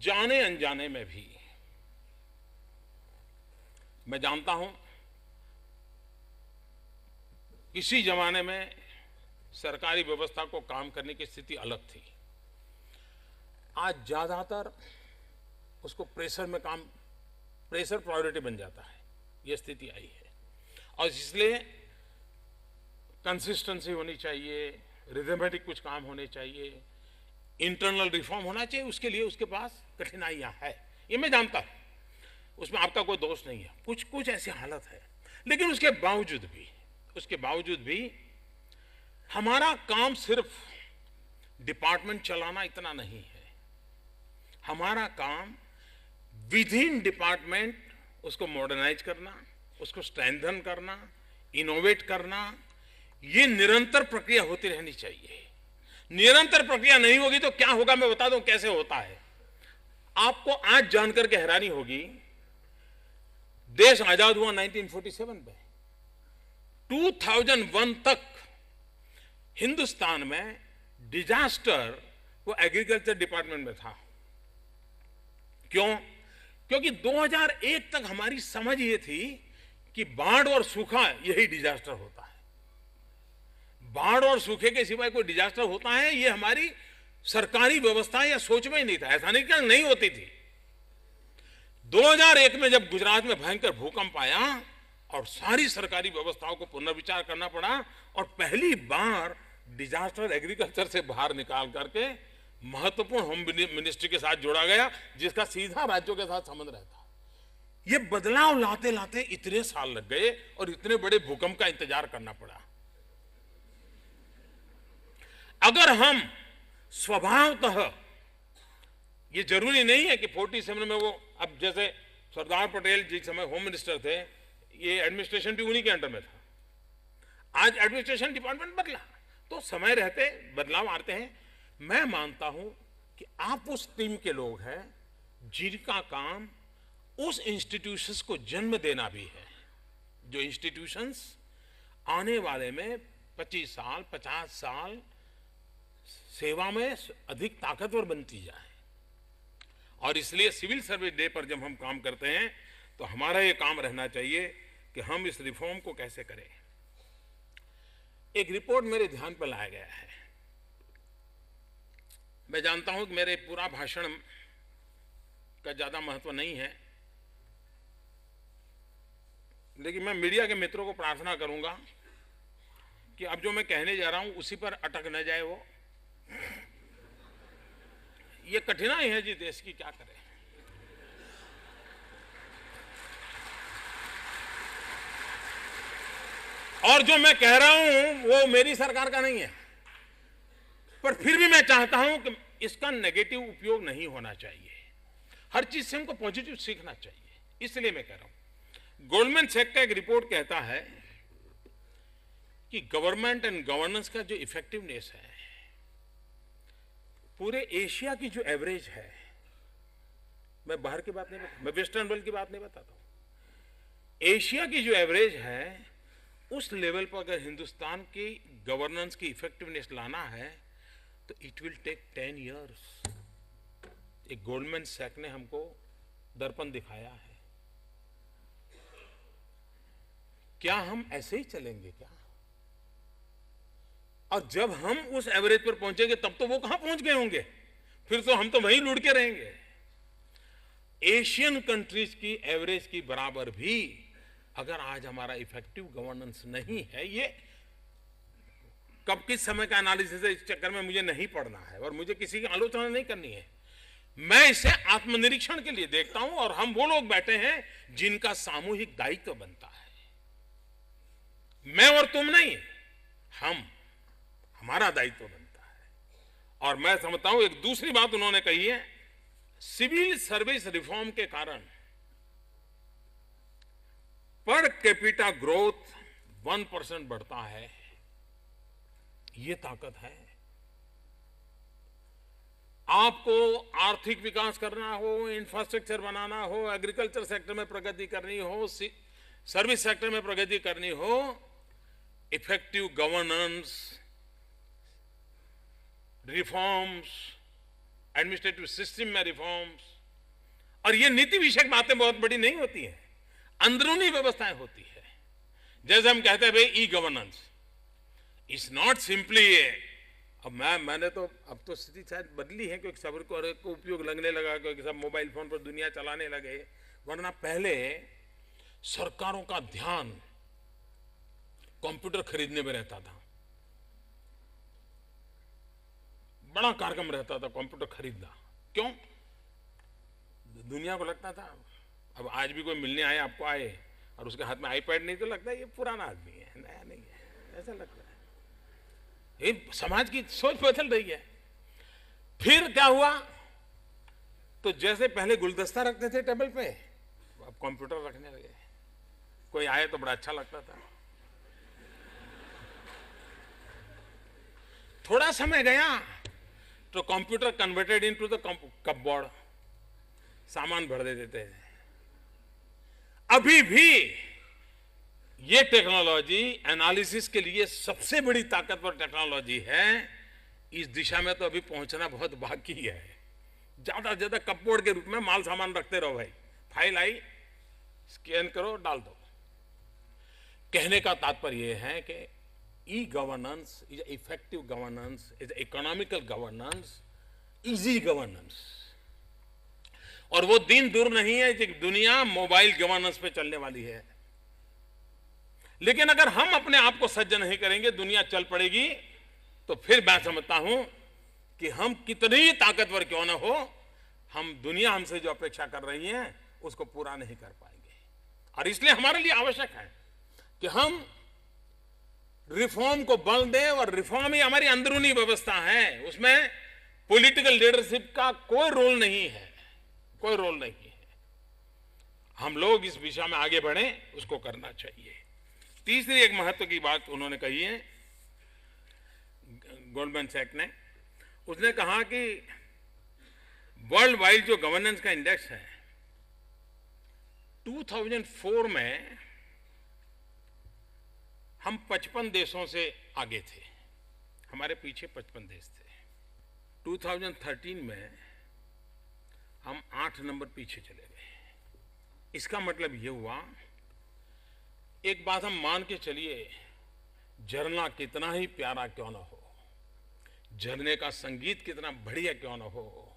जाने अनजाने में भी, मैं जानता हूं किसी जमाने में सरकारी व्यवस्था को काम करने की स्थिति अलग थी। आज ज्यादातर उसको प्रेशर में काम, प्रेशर प्रायोरिटी बन जाता है, यह स्थिति आई है। और इसलिए कंसिस्टेंसी होनी चाहिए, रिथमेटिक कुछ काम होने चाहिए, इंटरनल रिफॉर्म होना चाहिए। उसके लिए उसके पास कठिनाइयां है, ये मैं जानता हूं, उसमें आपका कोई दोष नहीं है, कुछ कुछ ऐसी हालत है। लेकिन उसके बावजूद भी हमारा काम सिर्फ डिपार्टमेंट चलाना इतना नहीं है। हमारा काम विद इन डिपार्टमेंट उसको मॉडर्नाइज करना, उसको स्ट्रेंथन करना, इनोवेट करना, ये निरंतर प्रक्रिया होती रहनी चाहिए। निरंतर प्रक्रिया नहीं होगी तो क्या होगा, मैं बता दूं कैसे होता है। आपको आज जानकर के हैरानी होगी, देश आजाद हुआ 1947 में, 2001 तक हिंदुस्तान में डिजास्टर वो एग्रीकल्चर डिपार्टमेंट में था। क्यों? क्योंकि 2001 तक हमारी समझ ये थी कि बाढ़ और सूखा यही डिजास्टर होता है। बाढ़ और सूखे के सिवाय कोई डिजास्टर होता है, ये हमारी सरकारी व्यवस्था या सोच में ही नहीं था। ऐसा नहीं कि नहीं होती थी। 2001 में जब गुजरात में भयंकर भूकंप आया और सारी सरकारी व्यवस्थाओं को पुनर्विचार करना पड़ा और पहली बार डिजास्टर एग्रीकल्चर से बाहर निकाल करके महत्वपूर्ण होम मिनिस्ट्री के साथ जोड़ा गया, जिसका सीधा राज्यों के साथ संबंध रहता। ये बदलाव लाते लाते इतने साल लग गए और इतने बड़े भूकंप का इंतजार करना पड़ा। अगर हम स्वभावतः, ये जरूरी नहीं है कि 47 में वो, अब जैसे सरदार पटेल जिस समय होम मिनिस्टर थे, ये एडमिनिस्ट्रेशन भी उन्हीं के अंडर में था। आज एडमिनिस्ट्रेशन डिपार्टमेंट बदला तो समय रहते बदलाव आते हैं। मैं मानता हूं कि आप उस टीम के लोग हैं जिनका काम उस इंस्टीट्यूशंस को जन्म देना भी है, जो इंस्टीट्यूशंस आने वाले में 25 साल 50 साल सेवा में अधिक ताकतवर बनती जाए। और इसलिए सिविल सर्विस डे पर जब हम काम करते हैं तो हमारा ये काम रहना चाहिए कि हम इस रिफॉर्म को कैसे करें। एक रिपोर्ट मेरे ध्यान पर लाया गया है। मैं जानता हूं कि मेरे पूरा भाषण का ज्यादा महत्व नहीं है, लेकिन मैं मीडिया के मित्रों को प्रार्थना करूंगा कि अब जो मैं कहने जा रहा हूं उसी पर अटक न जाए। वो ये कठिनाई है जी देश की, क्या करें। और जो मैं कह रहा हूं वो मेरी सरकार का नहीं है, पर फिर भी मैं चाहता हूं कि इसका नेगेटिव उपयोग नहीं होना चाहिए। हर चीज से हमको पॉजिटिव सीखना चाहिए। इसलिए मैं कह रहा हूं, गोल्डमैन सैक्स का एक रिपोर्ट कहता है कि गवर्नमेंट एंड गवर्नेंस का जो इफेक्टिवनेस है, पूरे एशिया की जो एवरेज है, मैं बाहर की बात नहीं बताता, मैं वेस्टर्न वर्ल्ड की बात नहीं बताता हूं, एशिया की जो एवरेज है उस लेवल पर अगर हिंदुस्तान की गवर्नेंस की इफेक्टिवनेस लाना है तो इट विल टेक 10 इयर्स। एक गोल्डमैन सैक्स ने हमको दर्पण दिखाया है। क्या हम ऐसे ही चलेंगे क्या? और जब हम उस एवरेज पर पहुंचेंगे तब तो वो कहां पहुंच गए होंगे, फिर तो हम तो वहीं लुढ़ के रहेंगे। एशियन कंट्रीज की एवरेज की बराबर भी अगर आज हमारा इफेक्टिव गवर्नेंस नहीं है, ये कब किस समय का एनालिसिस है इस चक्कर में मुझे नहीं पढ़ना है और मुझे किसी की आलोचना नहीं करनी है। मैं इसे आत्मनिरीक्षण के लिए देखता हूं और हम वो लोग बैठे हैं जिनका सामूहिक दायित्व बनता है। मैं और तुम नहीं, हमारा दायित्व बनता है। और मैं समझता हूं एक दूसरी बात उन्होंने कही है, सिविल सर्विस रिफॉर्म के कारण पर कैपिटा ग्रोथ 1% बढ़ता है। ये ताकत है। आपको आर्थिक विकास करना हो, इंफ्रास्ट्रक्चर बनाना हो, एग्रीकल्चर सेक्टर में प्रगति करनी हो, सर्विस सेक्टर में प्रगति करनी हो, effective governance, reforms, administrative system में रिफॉर्म्स, और ये नीति विषयक बातें बहुत बड़ी नहीं होती हैं, अंदरूनी व्यवस्थाएं होती है। जैसे हम कहते हैं भाई e governance is not simply अब मैंने तो अब तो स्थिति शायद बदली है क्योंकि सब को उपयोग लगने लगा, क्योंकि सब मोबाइल फोन पर दुनिया चलाने लगे। वरना पहले सरकारों का ध्यान कंप्यूटर खरीदने में रहता था, बड़ा कार्यक्रम रहता था कंप्यूटर खरीदना। क्यों? दुनिया को लगता था अब आज भी कोई मिलने आए, आपको आए और उसके हाथ में आईपैड नहीं तो लगता है ये पुराना आदमी है, नया नहीं है, ऐसा लगता है। ये समाज की सोच बदल रही है। फिर क्या हुआ? तो जैसे पहले गुलदस्ता रखते थे टेबल पे, अब कंप्यूटर रखने लगे। कोई आए तो बड़ा अच्छा लगता था। थोड़ा समय गया तो computer converted into the cupboard, सामान भर देते थे। अभी भी ये टेक्नोलॉजी एनालिसिस के लिए सबसे बड़ी ताकतवर टेक्नोलॉजी है। इस दिशा में तो अभी पहुंचना बहुत बाकी है। ज्यादा से ज्यादा कपबोर्ड के रूप में माल सामान रखते रहो भाई, फाइल आई स्कैन करो डाल दो। कहने का तात्पर्य यह है कि e governance is effective governance, is economical governance, easy governance. और वो दिन दूर नहीं है कि दुनिया मोबाइल गवर्नेंस पे चलने वाली है। लेकिन अगर हम अपने आप को सज्ज नहीं करेंगे, दुनिया चल पड़ेगी। तो फिर मैं समझता हूं कि हम कितने ही ताकतवर क्यों ना हो, हम दुनिया हमसे जो अपेक्षा कर रही है उसको पूरा नहीं कर पाएंगे। और इसलिए हमारे लिए आवश्यक है कि हम रिफॉर्म को बल दें। और रिफॉर्म ही हमारी अंदरूनी व्यवस्था है, उसमें पॉलिटिकल लीडरशिप का कोई रोल नहीं है, कोई रोल नहीं है। हम लोग इस दिशा में आगे बढ़े, उसको करना चाहिए। तीसरी एक महत्व की बात उन्होंने कही है गोल्डमैन सैक्स ने, उसने कहा कि वर्ल्ड वाइड जो गवर्नेंस का इंडेक्स है 2004 में हम 55 देशों से आगे थे, हमारे पीछे 55 देश थे। 2013 में हम 8 नंबर पीछे चले गए। इसका मतलब यह हुआ, एक बात हम मान के चलिए, झरना कितना ही प्यारा क्यों ना हो, झरने का संगीत कितना बढ़िया क्यों ना हो,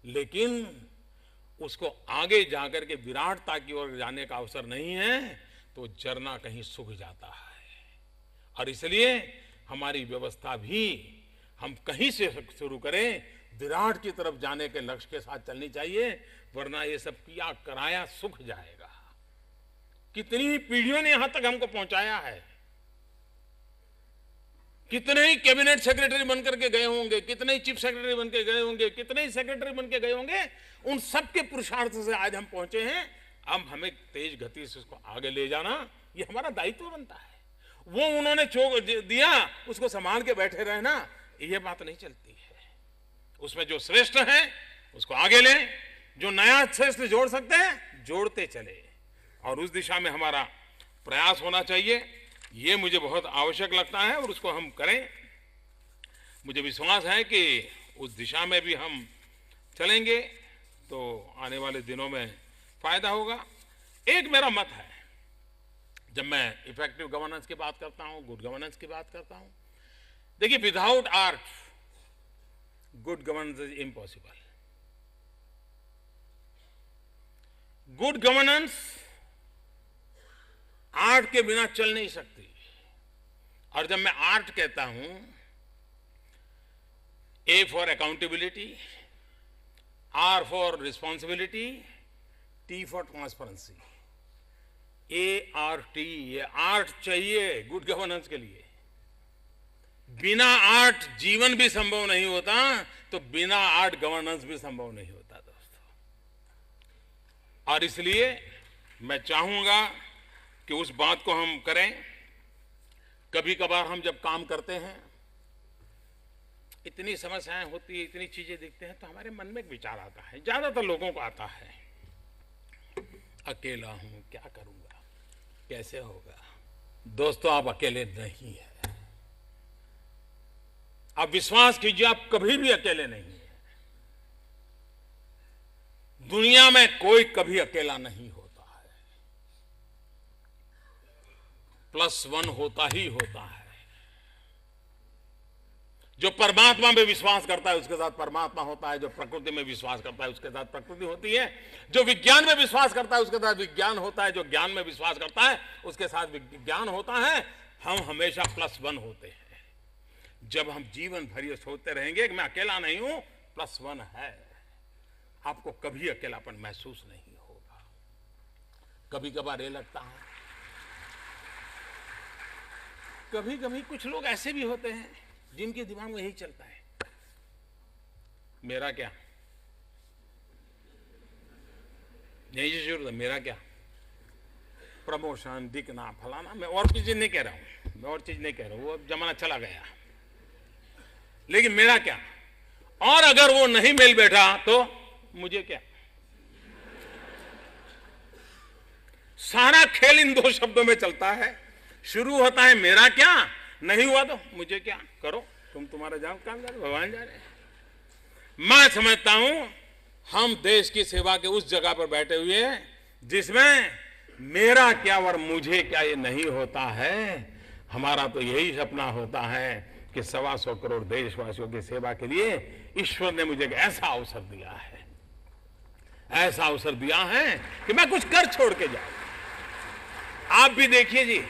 लेकिन उसको आगे जाकर के विराटता की ओर जाने का अवसर नहीं है तो झरना कहीं सूख जाता है। और इसलिए हमारी व्यवस्था भी हम कहीं से शुरू करें, विराट की तरफ जाने के लक्ष्य के साथ चलनी चाहिए, वरना ये सब किया कराया सूख जाएगा। कितनी ही पीढ़ियों ने यहां तक हमको पहुंचाया है, कितने ही कैबिनेट सेक्रेटरी बनकर के गए होंगे, कितने ही चीफ सेक्रेटरी बन के गए होंगे, कितने ही सेक्रेटरी बन के गए होंगे, उन सबके पुरुषार्थ से आज हम पहुंचे हैं। अब हमें तेज गति से उसको आगे ले जाना, ये हमारा दायित्व बनता है। वो उन्होंने दिया, उसको संभाल के बैठे रहना, ये बात नहीं चलती है। उसमें जो श्रेष्ठ है उसको आगे लें, जो नया श्रेष्ठ जोड़ सकते हैं जोड़ते चले, और उस दिशा में हमारा प्रयास होना चाहिए। ये मुझे बहुत आवश्यक लगता है और उसको हम करें। मुझे विश्वास है कि उस दिशा में भी हम चलेंगे तो आने वाले दिनों में फायदा होगा। एक मेरा मत है, जब मैं इफेक्टिव गवर्नेंस की बात करता हूं, गुड गवर्नेंस की बात करता हूं, देखिए without art good governance is impossible. Good governance art के बिना चल नहीं सकती। और जब मैं आर्ट कहता हूं, A for accountability, R for responsibility, T for transparency, ART, ये आर्ट चाहिए गुड गवर्नेंस के लिए। बिना आर्ट जीवन भी संभव नहीं होता, तो बिना आर्ट गवर्नेंस भी संभव नहीं होता दोस्तों। और इसलिए मैं चाहूंगा कि उस बात को हम करें। कभी कभार हम जब काम करते हैं, इतनी समस्याएं होती है, इतनी चीजें दिखते हैं, तो हमारे मन में एक विचार आता है, ज्यादातर लोगों को आता है, अकेला हूं, क्या करूंगा, कैसे होगा। दोस्तों आप अकेले नहीं हैं। आप विश्वास कीजिए, आप कभी भी अकेले नहीं हैं। दुनिया में कोई कभी अकेला नहीं होता है, +1 होता ही होता है। जो परमात्मा में विश्वास करता है उसके साथ परमात्मा होता है, जो प्रकृति में विश्वास करता है उसके साथ प्रकृति होती है, जो विज्ञान में विश्वास करता है उसके साथ विज्ञान होता है, जो ज्ञान में विश्वास करता है उसके साथ विज्ञान होता है। हम हमेशा +1 होते हैं। जब हम जीवन भर ये सोचते रहेंगे कि मैं अकेला नहीं हूं, +1 है, आपको कभी अकेलापन महसूस नहीं होगा। कभी कभार ये लगता है, कभी कभी कुछ लोग ऐसे भी होते हैं जिनके दिमाग में यही चलता है, मेरा क्या, यही से शुरू था, मेरा क्या, प्रमोशन, दिखना, फलाना। मैं और चीज नहीं कह रहा हूं, मैं और चीज नहीं कह रहा हूं, वो जमाना चला गया। लेकिन मेरा क्या, और अगर वो नहीं मिल बैठा तो मुझे क्या। सारा खेल इन दो शब्दों में चलता है। शुरू होता है मेरा क्या, नहीं हुआ तो मुझे क्या, करो तुम, तुम्हारा जाओ काम जाने, भगवान जाने। मैं समझता हूं हम देश की सेवा के उस जगह पर बैठे हुए हैं जिसमें मेरा क्या और मुझे क्या ये नहीं होता है। हमारा तो यही सपना होता है कि 125 करोड़ देशवासियों की सेवा के लिए ईश्वर ने मुझे एक ऐसा अवसर दिया है, ऐसा अवसर दिया है कि मैं कुछ कर छोड़ के जाऊं। आप भी देखिए जी,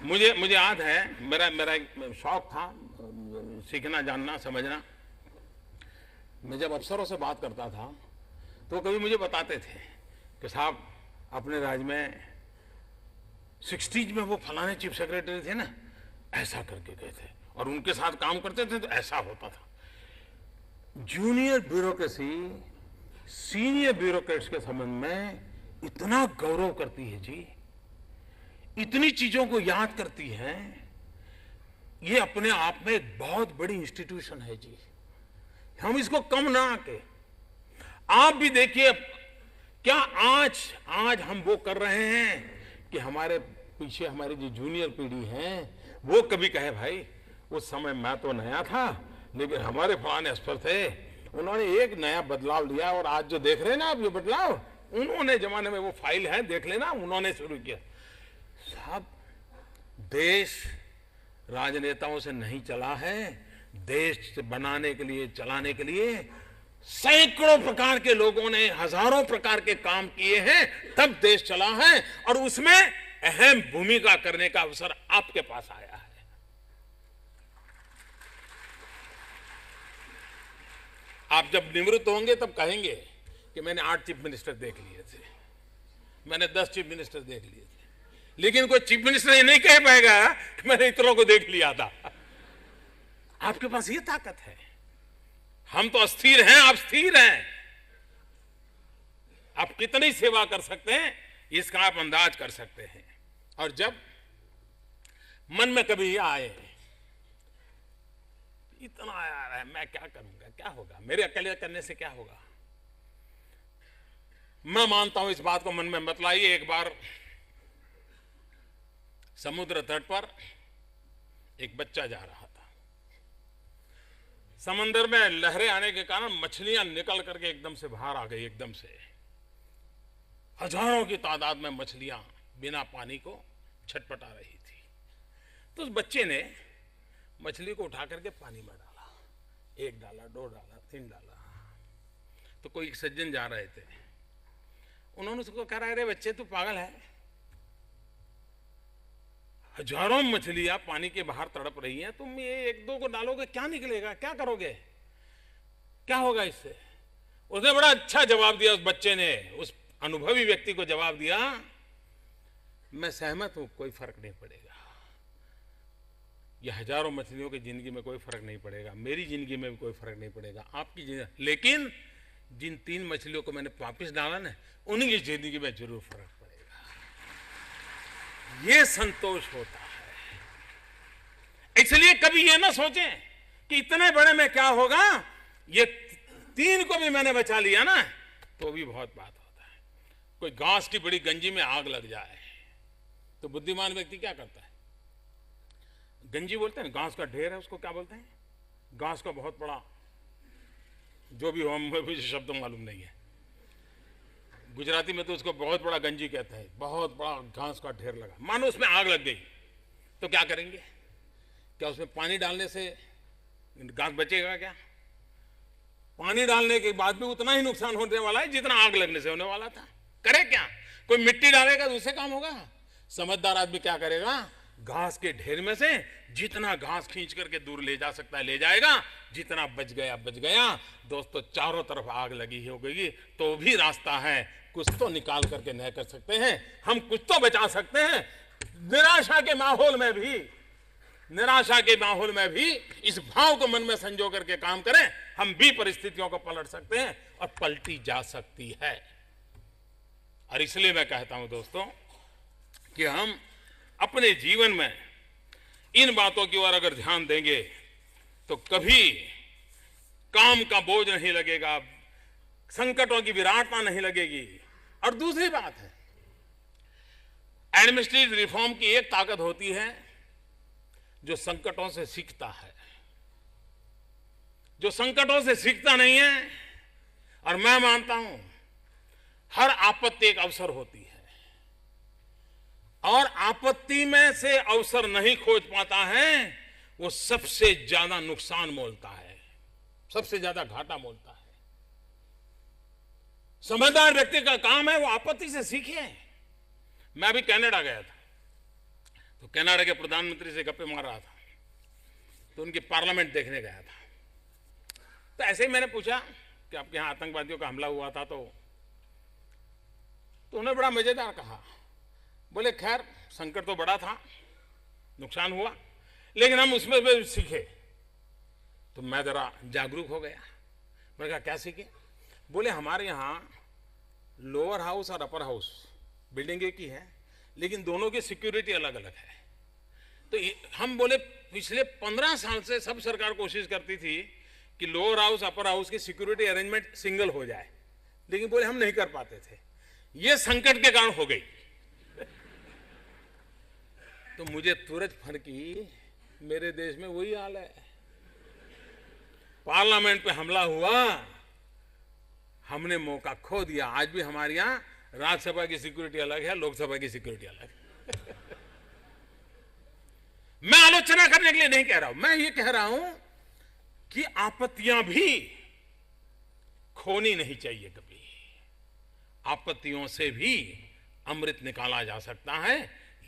मुझे याद है, मेरा एक शौक था सीखना, जानना, समझना। मैं जब अफसरों से बात करता था तो कभी मुझे बताते थे कि साहब अपने राज्य में 60s में वो फलाने चीफ सेक्रेटरी थे ना, ऐसा करके गए थे और उनके साथ काम करते थे तो ऐसा होता था। जूनियर ब्यूरोक्रेसी सीनियर ब्यूरोक्रेट्स के संबंध में इतना गौरव करती है जी, इतनी चीजों को याद करती है। ये अपने आप में एक बहुत बड़ी इंस्टीट्यूशन है जी, हम इसको कम ना आके। आप भी देखिए क्या आज हम वो कर रहे हैं कि हमारे पीछे हमारी जो जूनियर पीढ़ी है वो कभी कहे भाई उस समय मैं तो नया था लेकिन हमारे फलाने अफसर थे, उन्होंने एक नया बदलाव लिया और आज जो देख रहे हैं ना आप ये बदलाव, उन्होंने जमाने में वो फाइल है देख लेना, उन्होंने शुरू किया। साहब देश राजनेताओं से नहीं चला है, देश बनाने के लिए, चलाने के लिए सैकड़ों प्रकार के लोगों ने हजारों प्रकार के काम किए हैं, तब देश चला है और उसमें अहम भूमिका करने का अवसर आपके पास आया है। आप जब निवृत्त होंगे तब कहेंगे कि मैंने 8 चीफ मिनिस्टर देख लिए थे, मैंने 10 चीफ मिनिस्टर देख लिए थे, लेकिन कोई चीफ मिनिस्टर ये नहीं कह पाएगा कि मैंने इतनों को देख लिया था। आपके पास ये ताकत है। हम तो अस्थिर हैं, आप स्थिर हैं। आप कितनी सेवा कर सकते हैं इसका आप अंदाज कर सकते हैं। और जब मन में कभी ये आए इतना आ रहा है मैं क्या करूंगा, क्या होगा, मेरे अकेले करने से क्या होगा, मैं मानता हूं इस बात को मन में मत लाइए। एक बार समुद्र तट पर एक बच्चा जा रहा था, समंदर में लहरें आने के कारण मछलियां निकल करके एकदम से बाहर आ गई, एकदम से हजारों की तादाद में मछलियां बिना पानी को छटपटा रही थी। तो उस बच्चे ने मछली को उठा करके पानी में डाला, 1 डाला, 2 डाला, 3 डाला। तो कोई सज्जन जा रहे थे, उन्होंने उसको कहा अरे बच्चे तू पागल है, हजारों मछलियां पानी के बाहर तड़प रही हैं, तुम ये 1-2 को डालोगे क्या निकलेगा, क्या करोगे, क्या होगा इससे। उसने बड़ा अच्छा जवाब दिया, उस बच्चे ने, उस अनुभवी व्यक्ति को जवाब दिया, मैं सहमत हूं, कोई फर्क नहीं पड़ेगा, ये हजारों मछलियों की जिंदगी में कोई फर्क नहीं पड़ेगा, मेरी जिंदगी में भी कोई फर्क नहीं पड़ेगा, आपकी जिंदगी, लेकिन जिन 3 मछलियों को मैंने वापिस डाला ना, उनकी जिंदगी में जरूर फर्क पड़ेगा। ये संतोष होता है। इसलिए कभी ये ना सोचें कि इतने बड़े में क्या होगा, ये 3 को भी मैंने बचा लिया ना तो भी बहुत बात होता है। कोई घास की बड़ी गंजी में आग लग जाए तो बुद्धिमान व्यक्ति क्या करता है, गंजी बोलते हैं, घास का ढेर है उसको क्या बोलते हैं, घास का बहुत बड़ा, जो भी हो मुझे शब्द मालूम नहीं है, गुजराती में तो उसको बहुत बड़ा गंजी कहते हैं, बहुत बड़ा घास का ढेर लगा, मानो उसमें आग लग गई तो क्या करेंगे, क्या उसमें पानी डालने से घास बचेगा क्या, पानी डालने के बाद भी उतना ही नुकसान होने वाला है जितना आग लगने से होने वाला था। करे क्या, कोई मिट्टी डालेगा तो उससे काम होगा। समझदार आदमी क्या करेगा, घास के ढेर में से जितना घास खींच करके दूर ले जा सकता है ले जाएगा, जितना बच गया बच गया। दोस्तों चारों तरफ आग लगी हो गई तो भी रास्ता है, कुछ तो निकाल करके नहीं कर सकते हैं, हम कुछ तो बचा सकते हैं। निराशा के माहौल में भी, निराशा के माहौल में भी इस भाव को मन में संजो करके काम करें, हम भी परिस्थितियों को पलट सकते हैं और पलटी जा सकती है। और इसलिए मैं कहता हूं दोस्तों कि हम अपने जीवन में इन बातों की ओर अगर ध्यान देंगे तो कभी काम का बोझ नहीं लगेगा, संकटों की विराटता नहीं लगेगी। और दूसरी बात है, एडमिनिस्ट्रेटिव रिफॉर्म की एक ताकत होती है जो संकटों से सीखता है। जो संकटों से सीखता नहीं है, और मैं मानता हूं हर आपत्ति एक अवसर होती है, और आपत्ति में से अवसर नहीं खोज पाता है, वो सबसे ज्यादा नुकसान मोलता है, सबसे ज्यादा घाटा मोलता है। समझदार व्यक्ति का काम है वो आपत्ति से सीखे। मैं अभी कनाडा गया था, तो कनाडा के प्रधानमंत्री से गप्पे मार रहा था, तो उनकी पार्लियामेंट देखने गया था। तो ऐसे ही मैंने पूछा कि आपके यहां आतंकवादियों का हमला हुआ था, तो उन्होंने बड़ा मजेदार कहा। बोले खैर संकट तो बड़ा था, नुकसान हुआ, लेकिन हम उसमें भी सीखे। तो मैं जरा जागरूक हो गया। मैंने कहा क्या सीखे? बोले हमारे यहां लोअर हाउस और अपर हाउस बिल्डिंग एक ही है, लेकिन दोनों की सिक्योरिटी अलग अलग है। तो हम बोले पिछले 15 साल से सब सरकार कोशिश करती थी कि लोअर हाउस अपर हाउस की सिक्योरिटी अरेंजमेंट सिंगल हो जाए, लेकिन बोले हम नहीं कर पाते थे, ये संकट के कारण हो गई। तो मुझे तुरंत फर्की, मेरे देश में वही हाल है। पार्लियामेंट पे हमला हुआ, हमने मौका खो दिया। आज भी हमारे यहां राज्यसभा की सिक्योरिटी अलग है, लोकसभा की सिक्योरिटी अलग है। मैं आलोचना करने के लिए नहीं कह रहा हूं, मैं ये कह रहा हूं कि आपत्तियां भी खोनी नहीं चाहिए। कभी आपत्तियों से भी अमृत निकाला जा सकता है,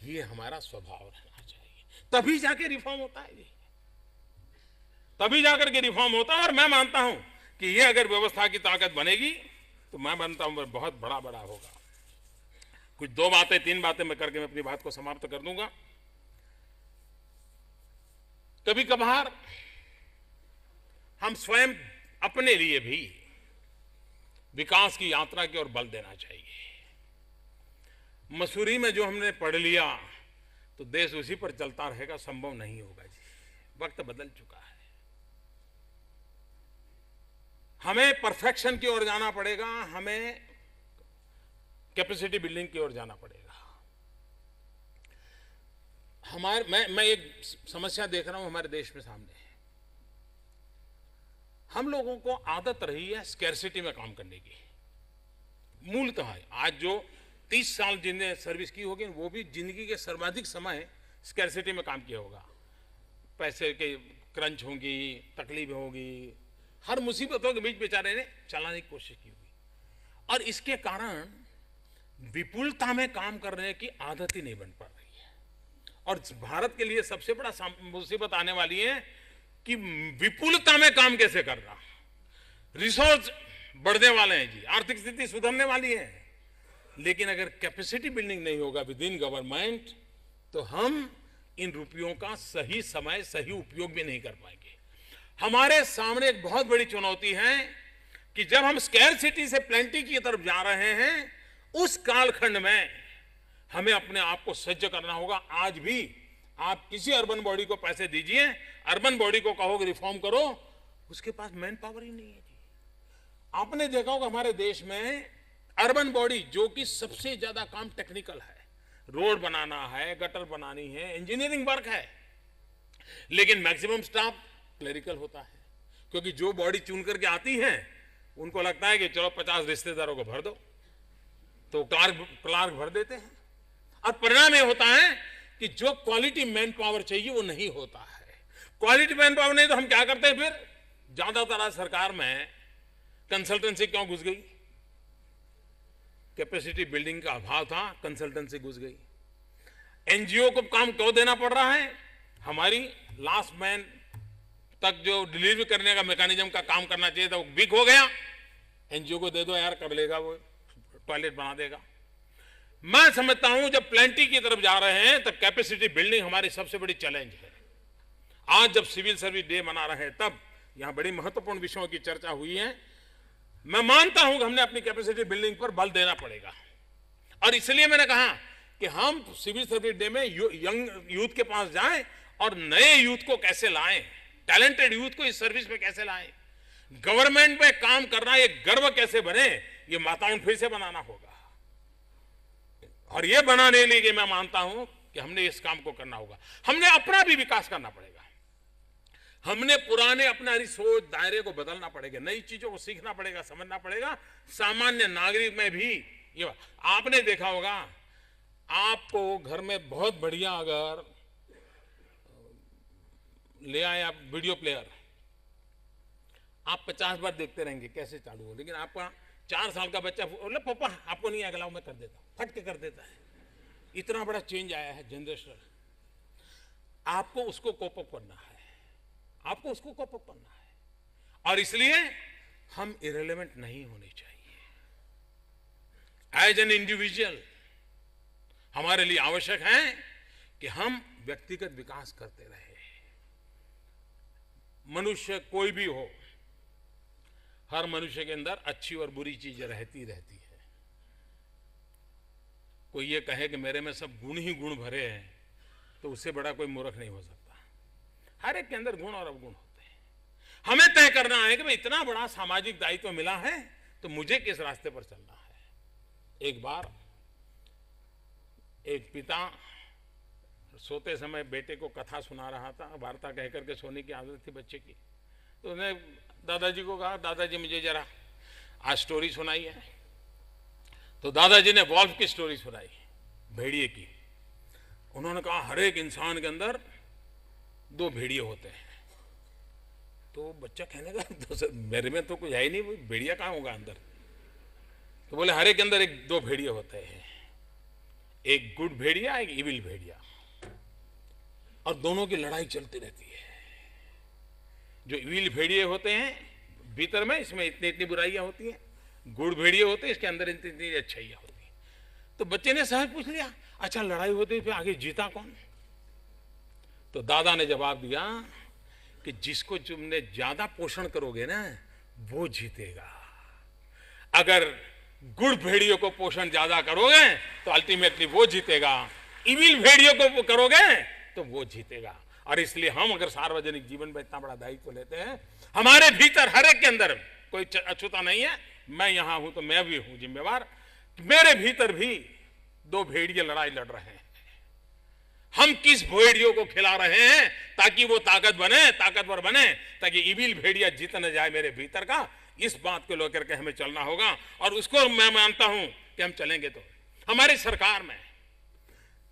ये हमारा स्वभाव रहना चाहिए। तभी जाके रिफॉर्म होता है, तभी जाकर के रिफॉर्म होता है। और मैं मानता हूं कि ये अगर व्यवस्था की ताकत बनेगी तो मैं मानता हूं बहुत बड़ा बड़ा होगा। कुछ 2 बातें 3 बातें मैं करके मैं अपनी बात को समाप्त कर दूंगा। कभी कभार हम स्वयं अपने लिए भी विकास की यात्रा की ओर बल देना चाहिए। मसूरी में जो हमने पढ़ लिया तो देश उसी पर चलता रहेगा, संभव नहीं होगा जी। वक्त बदल चुका है, हमें परफेक्शन की ओर जाना पड़ेगा, हमें कैपेसिटी बिल्डिंग की ओर जाना पड़ेगा। मैं एक समस्या देख रहा हूं हमारे देश में सामने। हम लोगों को आदत रही है स्कैर्सिटी में काम करने की। मूलतः आज जो 30 साल जिन्हें सर्विस की होगी, वो भी जिंदगी के सर्वाधिक समय स्कैर्सिटी में काम किया होगा। पैसे के क्रंच होंगी, तकलीफ होगी, हर मुसीबतों के बीच बेचारे ने चलाने की कोशिश की होगी, और इसके कारण विपुलता में काम करने की आदत ही नहीं बन पा रही है। और भारत के लिए सबसे बड़ा मुसीबत आने वाली है कि विपुलता में काम कैसे करना। रिसोर्स बढ़ने वाले हैं जी, आर्थिक स्थिति सुधरने वाली है, लेकिन अगर कैपेसिटी बिल्डिंग नहीं होगा विद इन गवर्नमेंट, तो हम इन रुपयों का सही समय सही उपयोग भी नहीं कर पाएंगे। हमारे सामने एक बहुत बड़ी चुनौती है कि जब हम स्कैर्सिटी से प्लेंटी की तरफ जा रहे हैं, उस कालखंड में हमें अपने आप को सज्ज करना होगा। आज भी आप किसी अर्बन बॉडी को पैसे दीजिए, अर्बन बॉडी को कहोगे रिफॉर्म करो, उसके पास मैन पावर ही नहीं है जी। आपने देखा होगा हमारे देश में अर्बन बॉडी, जो कि सबसे ज्यादा काम टेक्निकल है, रोड बनाना है, गटर बनानी है, इंजीनियरिंग वर्क है, लेकिन मैक्सिमम स्टाफ क्लरिकल होता है। क्योंकि जो बॉडी चुन करके आती है, उनको लगता है कि चलो 50 रिश्तेदारों को भर दो, तो क्लार्क भर देते हैं, और परिणाम ये होता है कि जो क्वालिटी मैन पावर चाहिए वो नहीं होता है। क्वालिटी मैन पावर नहीं तो हम क्या करते हैं फिर? ज्यादातर सरकार में कंसल्टेंसी क्यों घुस गई? कैपेसिटी बिल्डिंग का अभाव था, कंसल्टेंसी घुस गई। एनजीओ को काम क्यों देना पड़ रहा है? हमारी लास्ट मैन तक जो डिलीवरी करने का मैकेनिज्म का काम करना चाहिए था, वो वीक हो गया। एनजीओ को दे दो यार, कर लेगा, वो टॉयलेट बना देगा। मैं समझता हूं जब प्लेंटी की तरफ जा रहे हैं, तब कैपेसिटी बिल्डिंग हमारी सबसे बड़ी चैलेंज है। आज जब सिविल सर्विस डे मना रहे हैं, तब यहां बड़ी महत्वपूर्ण विषयों की चर्चा हुई है। मैं मानता हूं कि हमने अपनी कैपेसिटी बिल्डिंग पर बल देना पड़ेगा, और इसलिए मैंने कहा कि हम सिविल सर्विस डे में यंग यूथ के पास जाएं और नए यूथ को कैसे लाएं, टैलेंटेड यूथ को इस सर्विस में कैसे लाएं, गवर्नमेंट में काम करना एक गर्व कैसे बने, ये वातावरण फिर से बनाना होगा। और ये बनाने के लिए मैं मानता हूं कि हमने इस काम को करना होगा। हमने अपना भी विकास करना पड़ेगा, हमने पुराने अपना सोच दायरे को बदलना पड़ेगा, नई चीजों को सीखना पड़ेगा, समझना पड़ेगा। सामान्य नागरिक में भी ये आपने देखा होगा, आपको घर में बहुत बढ़िया अगर ले आए आप वीडियो प्लेयर, आप 50 बार देखते रहेंगे कैसे चालू हो, लेकिन आपका 4 साल का बच्चा बोले पापा आपको नहीं आएगा, मैं कर देता हूं, फट के कर देता है। इतना बड़ा चेंज आया है जनरेशन। आपको उसको कोप अप करना है, आपको उसको कोप अप करना है, और इसलिए हम इरेलेवेंट नहीं होने चाहिए। एज एन इंडिविजुअल हमारे लिए आवश्यक है कि हम व्यक्तिगत विकास करते रहे। मनुष्य कोई भी हो, हर मनुष्य के अंदर अच्छी और बुरी चीजें रहती रहती है। कोई ये कहे कि मेरे में सब गुण ही गुण भरे हैं, तो उससे बड़ा कोई मूर्ख नहीं हो सकता। हर एक के अंदर गुण और अवगुण होते हैं। हमें तय करना है कि मैं इतना बड़ा सामाजिक दायित्व मिला है तो मुझे किस रास्ते पर चलना है। एक बार एक पिता सोते समय बेटे को कथा सुना रहा था, वार्ता कह करके सोने की आदत थी बच्चे की, तो उसने दादाजी को कहा, दादाजी मुझे जरा आज स्टोरी सुनाई है। तो दादाजी ने वॉल्फ की स्टोरी सुनाई, भेड़िए की। उन्होंने कहा हर एक इंसान के अंदर 2 भेड़िए होते हैं। तो बच्चा कहने लगा तो मेरे में तो कुछ है ही नहीं, भेड़िया कहाँ होगा अंदर। तो बोले हर एक के अंदर 2 भेड़िए होते हैं, एक गुड भेड़िया, एक इविल भेड़िया, और दोनों की लड़ाई चलती रहती है। जो इविल भेड़िए होते हैं भीतर में, इसमें इतनी इतनी बुराइयां होती हैं, गुड़ भेड़िए होते हैं इसके अंदर इतनी इतनी अच्छाइयां होती हैं। तो बच्चे ने सहज पूछ लिया, अच्छा लड़ाई होती फिर आगे जीता कौन? तो दादा ने जवाब दिया कि जिसको तुमने ज्यादा पोषण करोगे ना वो जीतेगा। अगर गुड़ भेड़ियों को पोषण ज्यादा करोगे तो अल्टीमेटली वो जीतेगा, इविल भेड़ियों को करोगे तो वो जीतेगा। और इसलिए हम अगर सार्वजनिक जीवन में इतना बड़ा दायित्व लेते हैं, हमारे भीतर हर एक के अंदर कोई अछूता नहीं है। मैं यहां हूं तो मैं भी हूं जिम्मेवार, मेरे भीतर भी 2 भेड़िए लड़ाई लड़ रहे हैं। हम किस भेड़ियों को खिला रहे हैं ताकि वो ताकतवर बने, ताकि इविल भेड़िया जीत न जाए मेरे भीतर का। इस बात को लेकर के हमें चलना होगा, और उसको मैं मानता हूं कि हम चलेंगे तो। हमारी सरकार में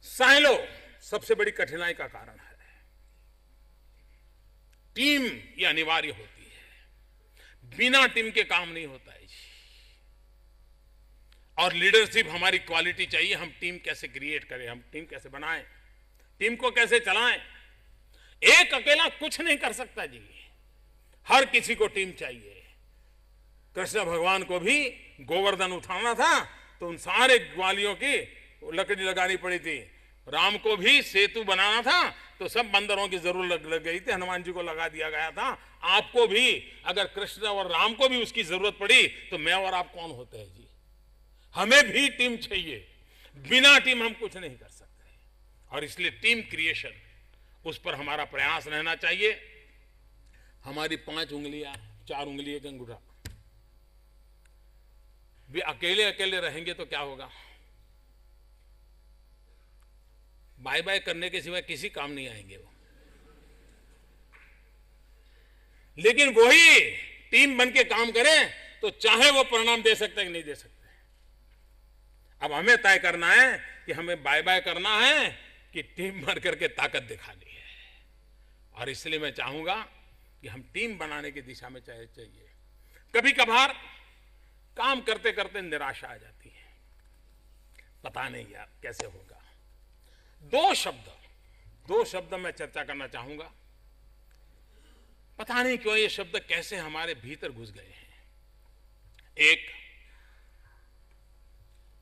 साइलो सबसे बड़ी कठिनाई का कारण है। टीम ये अनिवार्य होती है, बिना टीम के काम नहीं होता है जी। और लीडरशिप हमारी क्वालिटी चाहिए। हम टीम कैसे क्रिएट करें, हम टीम कैसे बनाएं, टीम को कैसे चलाएं। एक अकेला कुछ नहीं कर सकता जी, हर किसी को टीम चाहिए। कृष्ण भगवान को भी गोवर्धन उठाना था तो उन सारे ग्वालियों की लकड़ी लगानी पड़ी थी। राम को भी सेतु बनाना था तो सब बंदरों की जरूरत लग गई थी, हनुमान जी को लगा दिया गया था। आपको भी अगर कृष्ण और राम को भी उसकी जरूरत पड़ी तो मैं और आप कौन होते हैं जी। हमें भी टीम चाहिए, बिना टीम हम कुछ नहीं कर सकते। और इसलिए टीम क्रिएशन, उस पर हमारा प्रयास रहना चाहिए। हमारी 5 उंगलियां, 4 उंगलियां का अंगूठा, वे अकेले अकेले रहेंगे तो क्या होगा? बाय बाय करने के सिवाय किसी काम नहीं आएंगे वो। लेकिन वही टीम बन के काम करें तो चाहे वो परिणाम दे सकते हैं कि नहीं दे सकते। अब हमें तय करना है कि हमें बाय बाय करना है कि टीम बन करके ताकत दिखानी है। और इसलिए मैं चाहूंगा कि हम टीम बनाने की दिशा में चाहिए। कभी कभार काम करते करते निराशा आ जाती है, पता नहीं यार कैसे होगा। 2 शब्द मैं चर्चा करना चाहूंगा। पता नहीं क्यों ये शब्द कैसे हमारे भीतर घुस गए हैं। एक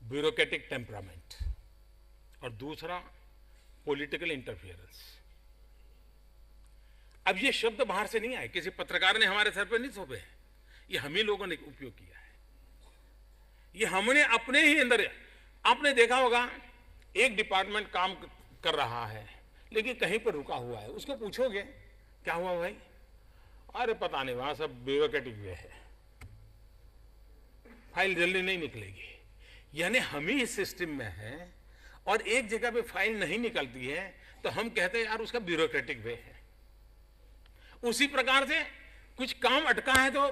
ब्यूरोक्रेटिक टेम्परामेंट और दूसरा पॉलिटिकल इंटरफियरेंस। अब ये शब्द बाहर से नहीं आए, किसी पत्रकार ने हमारे सर पर नहीं थोपे, ये हम ही लोगों ने उपयोग किया है। ये हमने अपने ही अंदर, आपने देखा होगा एक डिपार्टमेंट काम कर रहा है लेकिन कहीं पर रुका हुआ है, उसको पूछोगे क्या हुआ भाई, अरे पता नहीं वहां सब ब्यूरोक्रेटिक वे है, फाइल जल्दी नहीं निकलेगी। यानी हम ही इस सिस्टम में हैं और एक जगह पे फाइल नहीं निकलती है तो हम कहते हैं यार उसका ब्यूरोक्रेटिक वे है। उसी प्रकार से कुछ काम अटका है तो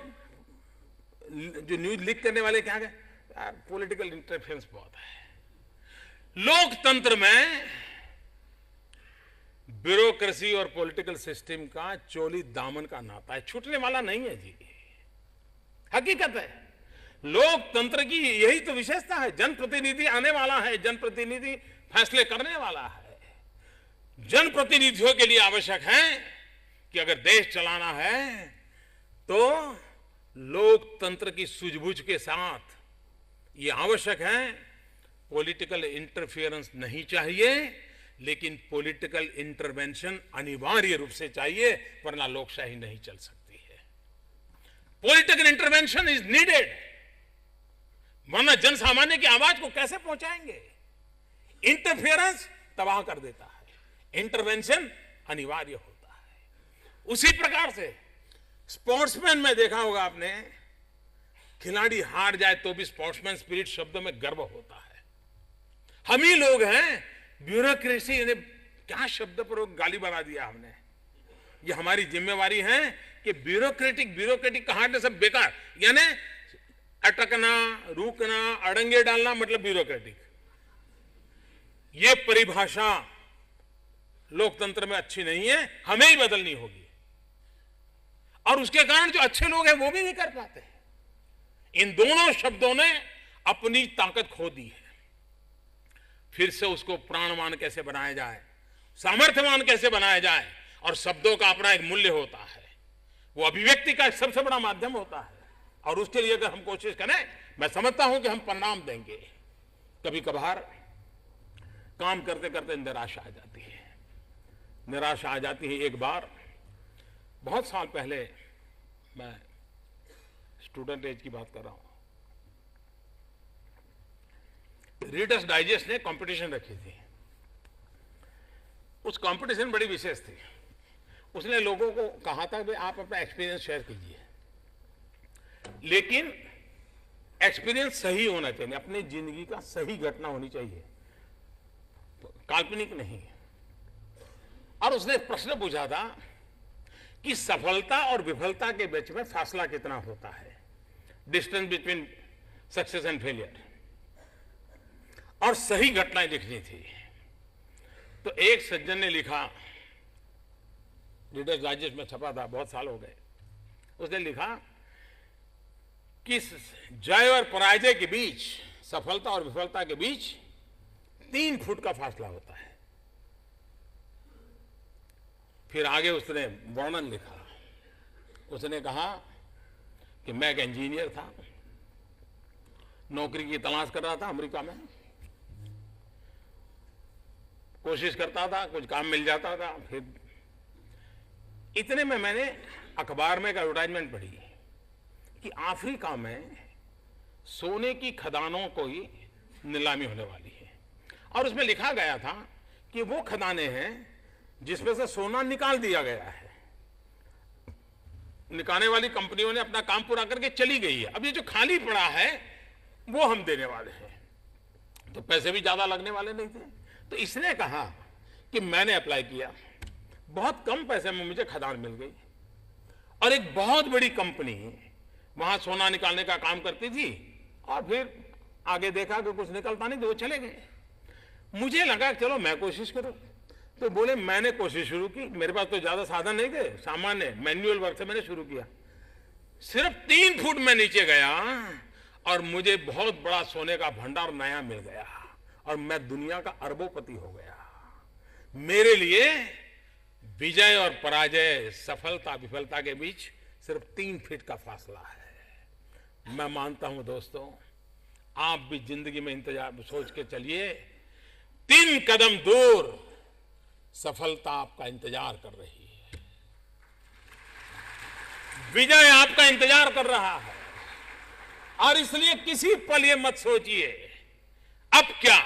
जो न्यूज लीक करने वाले क्या कहते यार पॉलिटिकल इंटरफेरेंस बहुत है। लोकतंत्र में ब्यूरोक्रेसी और पॉलिटिकल सिस्टम का चोली दामन का नाता है, छूटने वाला नहीं है जी, हकीकत है। लोकतंत्र की यही तो विशेषता है, जनप्रतिनिधि आने वाला है, जनप्रतिनिधि फैसले करने वाला है। जनप्रतिनिधियों के लिए आवश्यक है कि अगर देश चलाना है तो लोकतंत्र की सूझबूझ के साथ ये आवश्यक है, पॉलिटिकल इंटरफेरेंस नहीं चाहिए, लेकिन पॉलिटिकल इंटरवेंशन अनिवार्य रूप से चाहिए, वरना लोकशाही नहीं चल सकती है। पॉलिटिकल इंटरवेंशन इज नीडेड, वरना जनसामान्य की आवाज को कैसे पहुंचाएंगे। इंटरफेरेंस तबाह कर देता है, इंटरवेंशन अनिवार्य होता है। उसी प्रकार से स्पोर्ट्समैन में देखा होगा आपने, खिलाड़ी हार जाए तो भी स्पोर्ट्समैन स्पिरिट शब्दों में गर्व होता है। हम ही लोग हैं ब्यूरोक्रेसी ने क्या शब्द पर गाली बना दिया हमने। ये हमारी जिम्मेवारी है कि ब्यूरोक्रेटिक कहानी सब बेकार, यानी अटकना, रुकना, अड़ंगे डालना मतलब ब्यूरोक्रेटिक। ये परिभाषा लोकतंत्र में अच्छी नहीं है, हमें ही बदलनी होगी। और उसके कारण जो अच्छे लोग हैं वो भी नहीं कर पाते। इन दोनों शब्दों ने अपनी ताकत खो दी है। फिर से उसको प्राणवान कैसे बनाया जाए, सामर्थ्यवान कैसे बनाया जाए, और शब्दों का अपना एक मूल्य होता है, वो अभिव्यक्ति का एक सबसे बड़ा माध्यम होता है। और उसके लिए अगर हम कोशिश करें, मैं समझता हूं कि हम परिणाम देंगे। कभी कभार काम करते करते निराशा आ जाती है, निराशा आ जाती है। एक बार बहुत साल पहले, मैं स्टूडेंट एज की बात कर रहा हूं, रीडर्स डाइजेस्ट ने कंपटीशन रखी थी। उस कंपटीशन बड़ी विशेष थी। उसने लोगों को कहा था कि आप अपना एक्सपीरियंस शेयर कीजिए, लेकिन एक्सपीरियंस सही होना चाहिए, अपनी जिंदगी का सही घटना होनी चाहिए, काल्पनिक नहीं। और उसने प्रश्न पूछा था कि सफलता और विफलता के बीच में फासला कितना होता है, distance between success and failure, और सही घटनाएं लिखनी थी। तो एक सज्जन ने लिखा, रीडर्स डाइजेस्ट में छपा था, बहुत साल हो गए। उसने लिखा कि जय और पराजय के बीच, सफलता और विफलता के बीच 3 फुट का फासला होता है। फिर आगे उसने वर्णन लिखा। उसने कहा कि मैं एक इंजीनियर था, नौकरी की तलाश कर रहा था अमेरिका में, कोशिश करता था, कुछ काम मिल जाता था। फिर इतने में मैंने अखबार में एक एडवर्टाइजमेंट पढ़ी कि अफ्रीका में सोने की खदानों को ही नीलामी होने वाली है, और उसमें लिखा गया था कि वो खदानें हैं जिसमें से सोना निकाल दिया गया है, निकालने वाली कंपनियों ने अपना काम पूरा करके चली गई है, अब ये जो खाली पड़ा है वो हम देने वाले हैं। तो पैसे भी ज्यादा लगने वाले नहीं थे। तो इसने कहा कि मैंने अप्लाई किया, बहुत कम पैसे में मुझे खदान मिल गई, और एक बहुत बड़ी कंपनी वहां सोना निकालने का काम करती थी, और फिर आगे देखा कि कुछ निकलता नहीं तो वो चले गए। मुझे लगा चलो मैं कोशिश करूं, तो बोले मैंने कोशिश शुरू की। मेरे पास तो ज्यादा साधन नहीं थे, सामान्य मैनुअल वर्क से मैंने शुरू किया। सिर्फ 3 फुट में नीचे गया और मुझे बहुत बड़ा सोने का भंडार नया मिल गया, और मैं दुनिया का अरबोपति हो गया। मेरे लिए विजय और पराजय, सफलता विफलता के बीच सिर्फ 3 फीट का फासला है। मैं मानता हूं दोस्तों, आप भी जिंदगी में इंतजार सोच के चलिए, 3 कदम दूर सफलता आपका इंतजार कर रही है, विजय आपका इंतजार कर रहा है। और इसलिए किसी पल ये मत सोचिए अब क्या,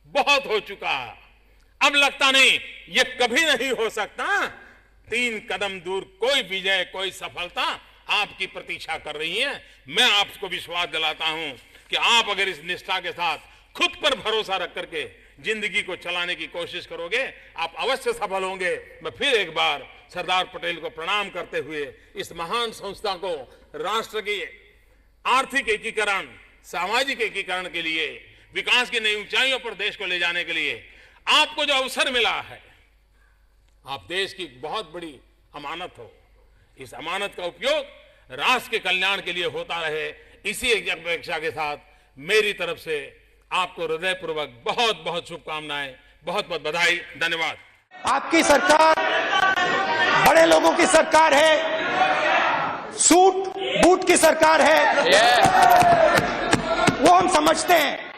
बहुत हो चुका, अब लगता नहीं, ये कभी नहीं हो सकता। 3 कदम दूर कोई विजय, कोई सफलता आपकी प्रतीक्षा कर रही है। मैं आपको विश्वास दिलाता हूं कि आप अगर इस निष्ठा के साथ खुद पर भरोसा रख करके जिंदगी को चलाने की कोशिश करोगे, आप अवश्य सफल होंगे। मैं फिर एक बार सरदार पटेल को प्रणाम करते हुए इस महान संस्था को राष्ट्र की आर्थिक एकीकरण, सामाजिक एकीकरण के लिए, विकास की नई ऊंचाइयों पर देश को ले जाने के लिए आपको जो अवसर मिला है, आप देश की बहुत बड़ी अमानत हो। इस अमानत का उपयोग राष्ट्र के कल्याण के लिए होता रहे, इसी एक अपेक्षा के साथ मेरी तरफ से आपको हृदयपूर्वक बहुत बहुत शुभकामनाएं, बहुत बहुत बधाई, धन्यवाद। आपकी सरकार बड़े लोगों की सरकार है, सूट बूट की सरकार है, वो हम समझते हैं।